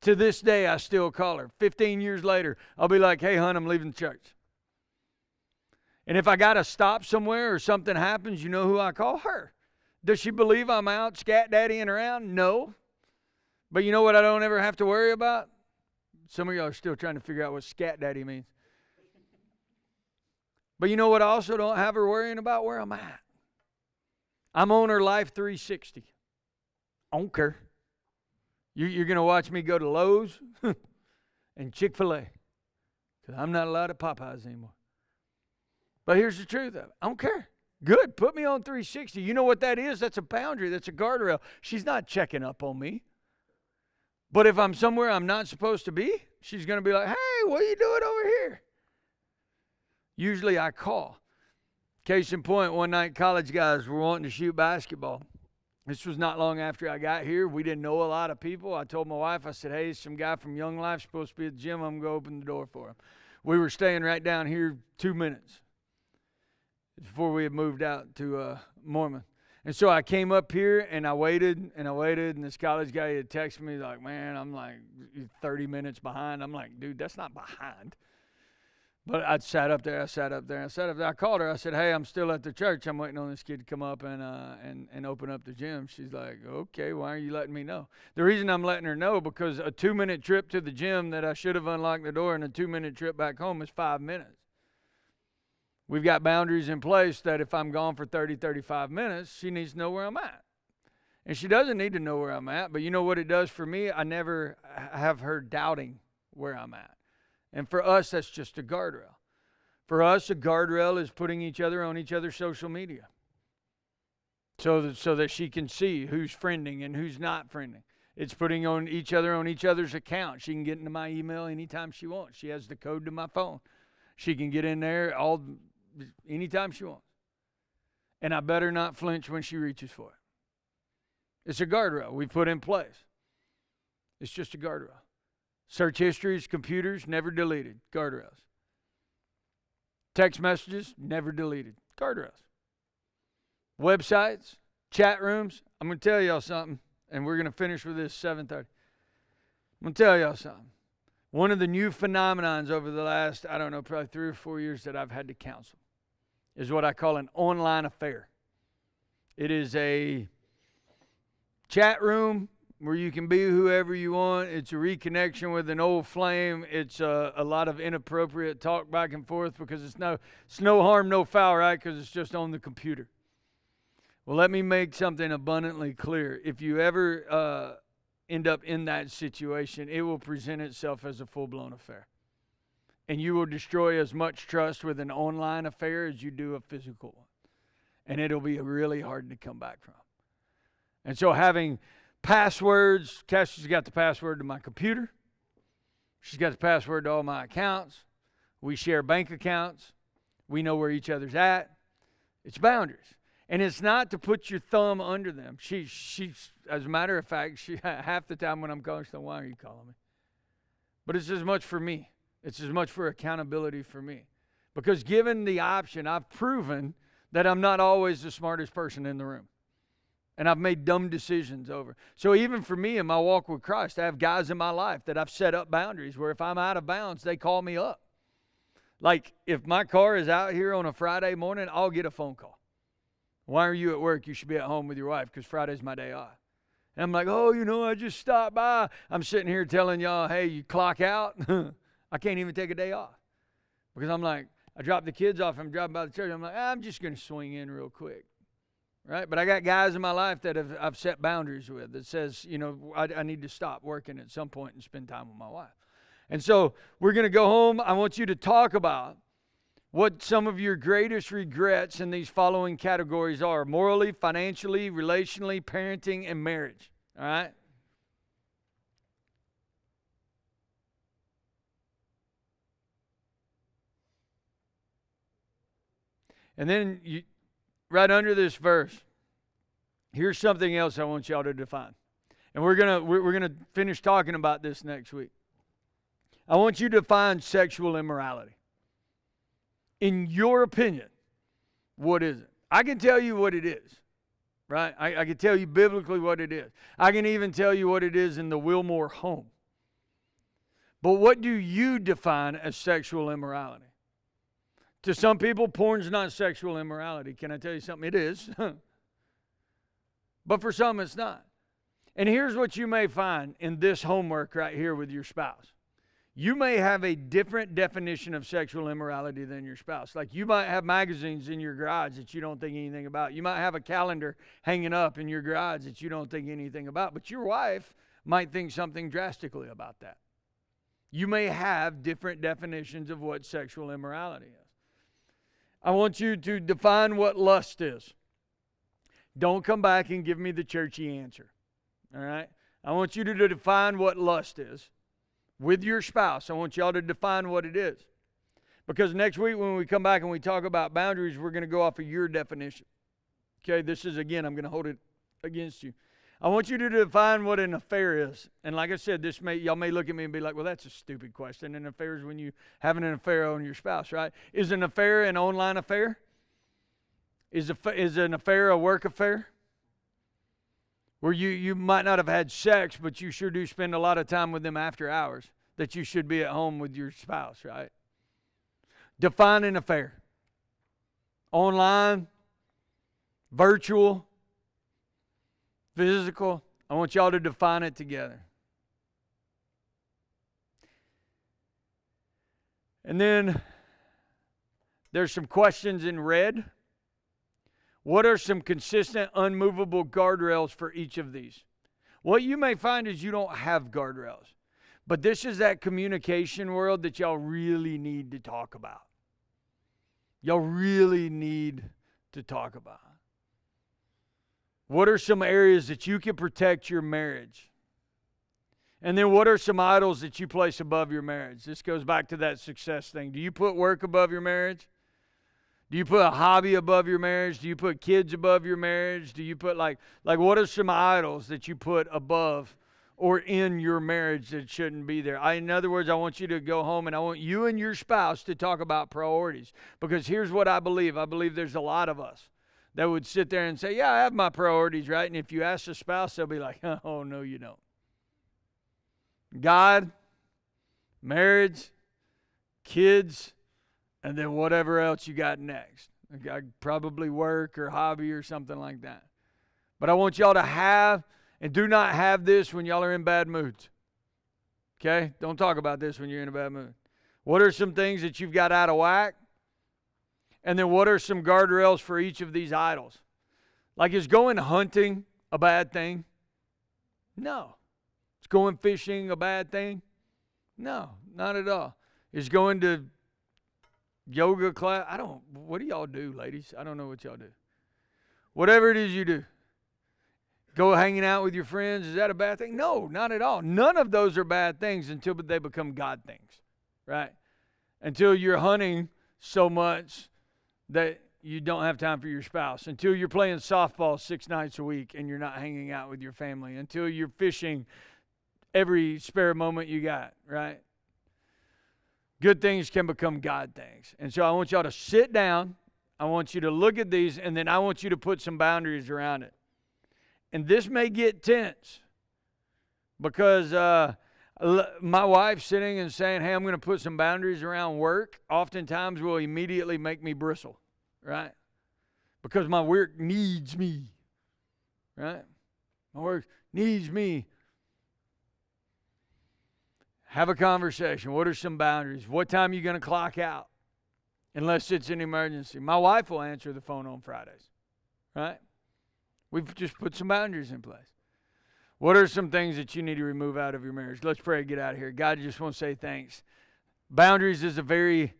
To this day, I still call her. 15 years later, I'll be like, hey, hon, I'm leaving church. And if I got to stop somewhere or something happens, you know who I call? Her. Does she believe I'm out scat daddying around? No. But you know what I don't ever have to worry about? Some of y'all are still trying to figure out what scat daddy means. But you know what I also don't have her worrying about? Where I'm at. I'm on her Life 360. I don't care. You're going to watch me go to Lowe's and Chick-fil-A because I'm not allowed at Popeyes anymore. But here's the truth of it. I don't care. Good. Put me on 360. You know what that is? That's a boundary. That's a guardrail. She's not checking up on me. But if I'm somewhere I'm not supposed to be, she's going to be like, hey, what are you doing over here? Usually I call. Case in point, one night college guys were wanting to shoot basketball. This was not long after I got here. We didn't know a lot of people. I told my wife, I said, hey, some guy from Young Life supposed to be at the gym. I'm going to go open the door for him. We were staying right down here 2 minutes before we had moved out to Mormon. And so I came up here and I waited and I waited, and this college guy had texted me like, man, I'm like 30 minutes behind. I'm like, dude, that's not behind. But I sat up there. I called her. I said, hey, I'm still at the church. I'm waiting on this kid to come up and open up the gym. She's like, okay, why are you letting me know? The reason I'm letting her know, because a 2-minute trip to the gym that I should have unlocked the door, and a 2-minute trip back home is 5 minutes. We've got boundaries in place that if I'm gone for 30, 35 minutes, she needs to know where I'm at. And she doesn't need to know where I'm at, but you know what it does for me? I never have her doubting where I'm at. And for us, that's just a guardrail. For us, a guardrail is putting each other on each other's social media so that she can see who's friending and who's not friending. It's putting on each other's account. She can get into my email anytime she wants. She has the code to my phone. She can get in there anytime she wants. And I better not flinch when she reaches for it. It's a guardrail we put in place. It's just a guardrail. Search histories, computers, never deleted. Guardrails. Text messages, never deleted. Guardrails. Websites, chat rooms. I'm going to tell y'all something, and we're going to finish with this 7:30. I'm going to tell y'all something. One of the new phenomenons over the last, probably 3 or 4 years that I've had to counsel is what I call an online affair. It is a chat room where you can be whoever you want. It's a reconnection with an old flame. It's a lot of inappropriate talk back and forth because it's no harm, no foul, right? Because it's just on the computer. Well, let me make something abundantly clear. If you ever end up in that situation, it will present itself as a full-blown affair. And you will destroy as much trust with an online affair as you do a physical one. And it'll be really hard to come back from. And so having passwords, Cassie's got the password to my computer. She's got the password to all my accounts. We share bank accounts. We know where each other's at. It's boundaries. And it's not to put your thumb under them. She's, as a matter of fact, half the time when I'm calling, she's like, why are you calling me? But it's as much for me. It's as much for accountability for me. Because given the option, I've proven that I'm not always the smartest person in the room. And I've made dumb decisions over. So even for me in my walk with Christ, I have guys in my life that I've set up boundaries where if I'm out of bounds, they call me up. Like if my car is out here on a Friday morning, I'll get a phone call. Why are you at work? You should be at home with your wife because Friday's my day off. And I'm like, I just stopped by. I'm sitting here telling y'all, hey, you clock out. I can't even take a day off. Because I'm like, I dropped the kids off. I'm driving by the church. I'm like, I'm just going to swing in real quick. Right? But I got guys in my life that I've set boundaries with that says, I need to stop working at some point and spend time with my wife. And so we're going to go home. I want you to talk about what some of your greatest regrets in these following categories are: morally, financially, relationally, parenting, and marriage. All right? And then right under this verse, here's something else I want y'all to define. And we're gonna finish talking about this next week. I want you to define sexual immorality. In your opinion, what is it? I can tell you what it is, right? I can tell you biblically what it is. I can even tell you what it is in the Wilmore home. But what do you define as sexual immorality? To some people, porn's not sexual immorality. Can I tell you something? It is. But for some, it's not. And here's what you may find in this homework right here with your spouse. You may have a different definition of sexual immorality than your spouse. Like you might have magazines in your garage that you don't think anything about. You might have a calendar hanging up in your garage that you don't think anything about. But your wife might think something drastically about that. You may have different definitions of what sexual immorality is. I want you to define what lust is. Don't come back and give me the churchy answer. All right? I want you to define what lust is. With your spouse, I want y'all to define what it is. Because next week when we come back and we talk about boundaries, we're going to go off of your definition. Okay, this is, again, I'm going to hold it against you. I want you to define what an affair is. And like I said, y'all may look at me and be like, well, that's a stupid question. An affair is when you having an affair on your spouse, right? Is an affair an online affair? Is an affair a work affair? where you might not have had sex, but you sure do spend a lot of time with them after hours, that you should be at home with your spouse, right? Define an affair. Online, virtual, physical. I want y'all to define it together. And then there's some questions in red. What are some consistent, unmovable guardrails for each of these? What you may find is you don't have guardrails. But this is that communication world that y'all really need to talk about. Y'all really need to talk about. What are some areas that you can protect your marriage? And then what are some idols that you place above your marriage? This goes back to that success thing. Do you put work above your marriage? Do you put a hobby above your marriage? Do you put kids above your marriage? Do you put like what are some idols that you put above or in your marriage that shouldn't be there? In other words, I want you to go home and I want you and your spouse to talk about priorities. Because here's what I believe. I believe there's a lot of us that would sit there and say, yeah, I have my priorities, right? And if you ask the spouse, they'll be like, oh, no, you don't. God, marriage, kids, and then whatever else you got next. Probably work or hobby or something like that. But I want y'all to have, and do not have this when y'all are in bad moods. Okay? Don't talk about this when you're in a bad mood. What are some things that you've got out of whack? And then what are some guardrails for each of these idols? Like, is going hunting a bad thing? No. Is going fishing a bad thing? No, not at all. Is going to yoga class? What do y'all do, ladies? I don't know what y'all do. Whatever it is you do. Go hanging out with your friends, is that a bad thing? No, not at all. None of those are bad things until they become God things, right? Until you're hunting so much that you don't have time for your spouse. Until you're playing softball 6 nights a week and you're not hanging out with your family. Until you're fishing every spare moment you got, right? Good things can become God things. And so I want y'all to sit down. I want you to look at these, and then I want you to put some boundaries around it. And this may get tense because my wife sitting and saying, hey, I'm going to put some boundaries around work, oftentimes will immediately make me bristle, right? Because my work needs me, right? My work needs me. Have a conversation. What are some boundaries? What time are you going to clock out? Unless it's an emergency. My wife will answer the phone on Fridays, right? We've just put some boundaries in place. What are some things that you need to remove out of your marriage? Let's pray and get out of here. God, I just want to say thanks. Boundaries is a very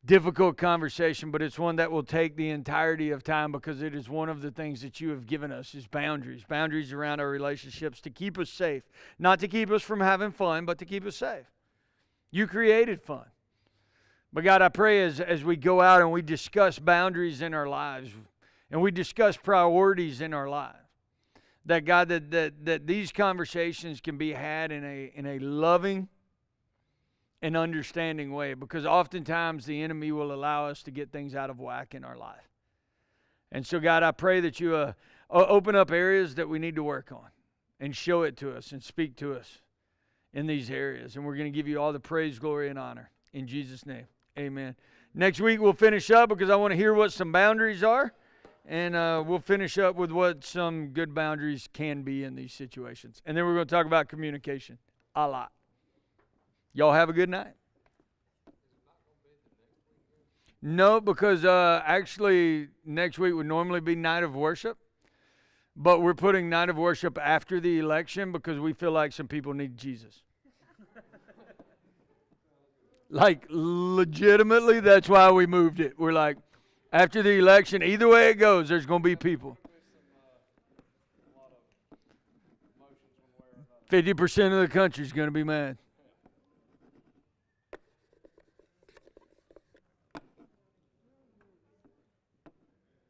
difficult conversation, but it's one that will take the entirety of time because it is one of the things that you have given us is boundaries. Boundaries around our relationships to keep us safe. Not to keep us from having fun, but to keep us safe. You created fun. But God, I pray as we go out and we discuss boundaries in our lives, and we discuss priorities in our lives, that God, that these conversations can be had in a loving and understanding way, because oftentimes the enemy will allow us to get things out of whack in our life. And so, God, I pray that you open up areas that we need to work on and show it to us and speak to us in these areas. And we're going to give you all the praise, glory, and honor. In Jesus' name, amen. Next week we'll finish up because I want to hear what some boundaries are. And we'll finish up with what some good boundaries can be in these situations. And then we're going to talk about communication a lot. Y'all have a good night. No, because actually next week would normally be night of worship. But we're putting night of worship after the election because we feel like some people need Jesus. Like, legitimately, that's why we moved it. We're like, after the election, either way it goes, there's going to be people. 50% of the country is going to be mad.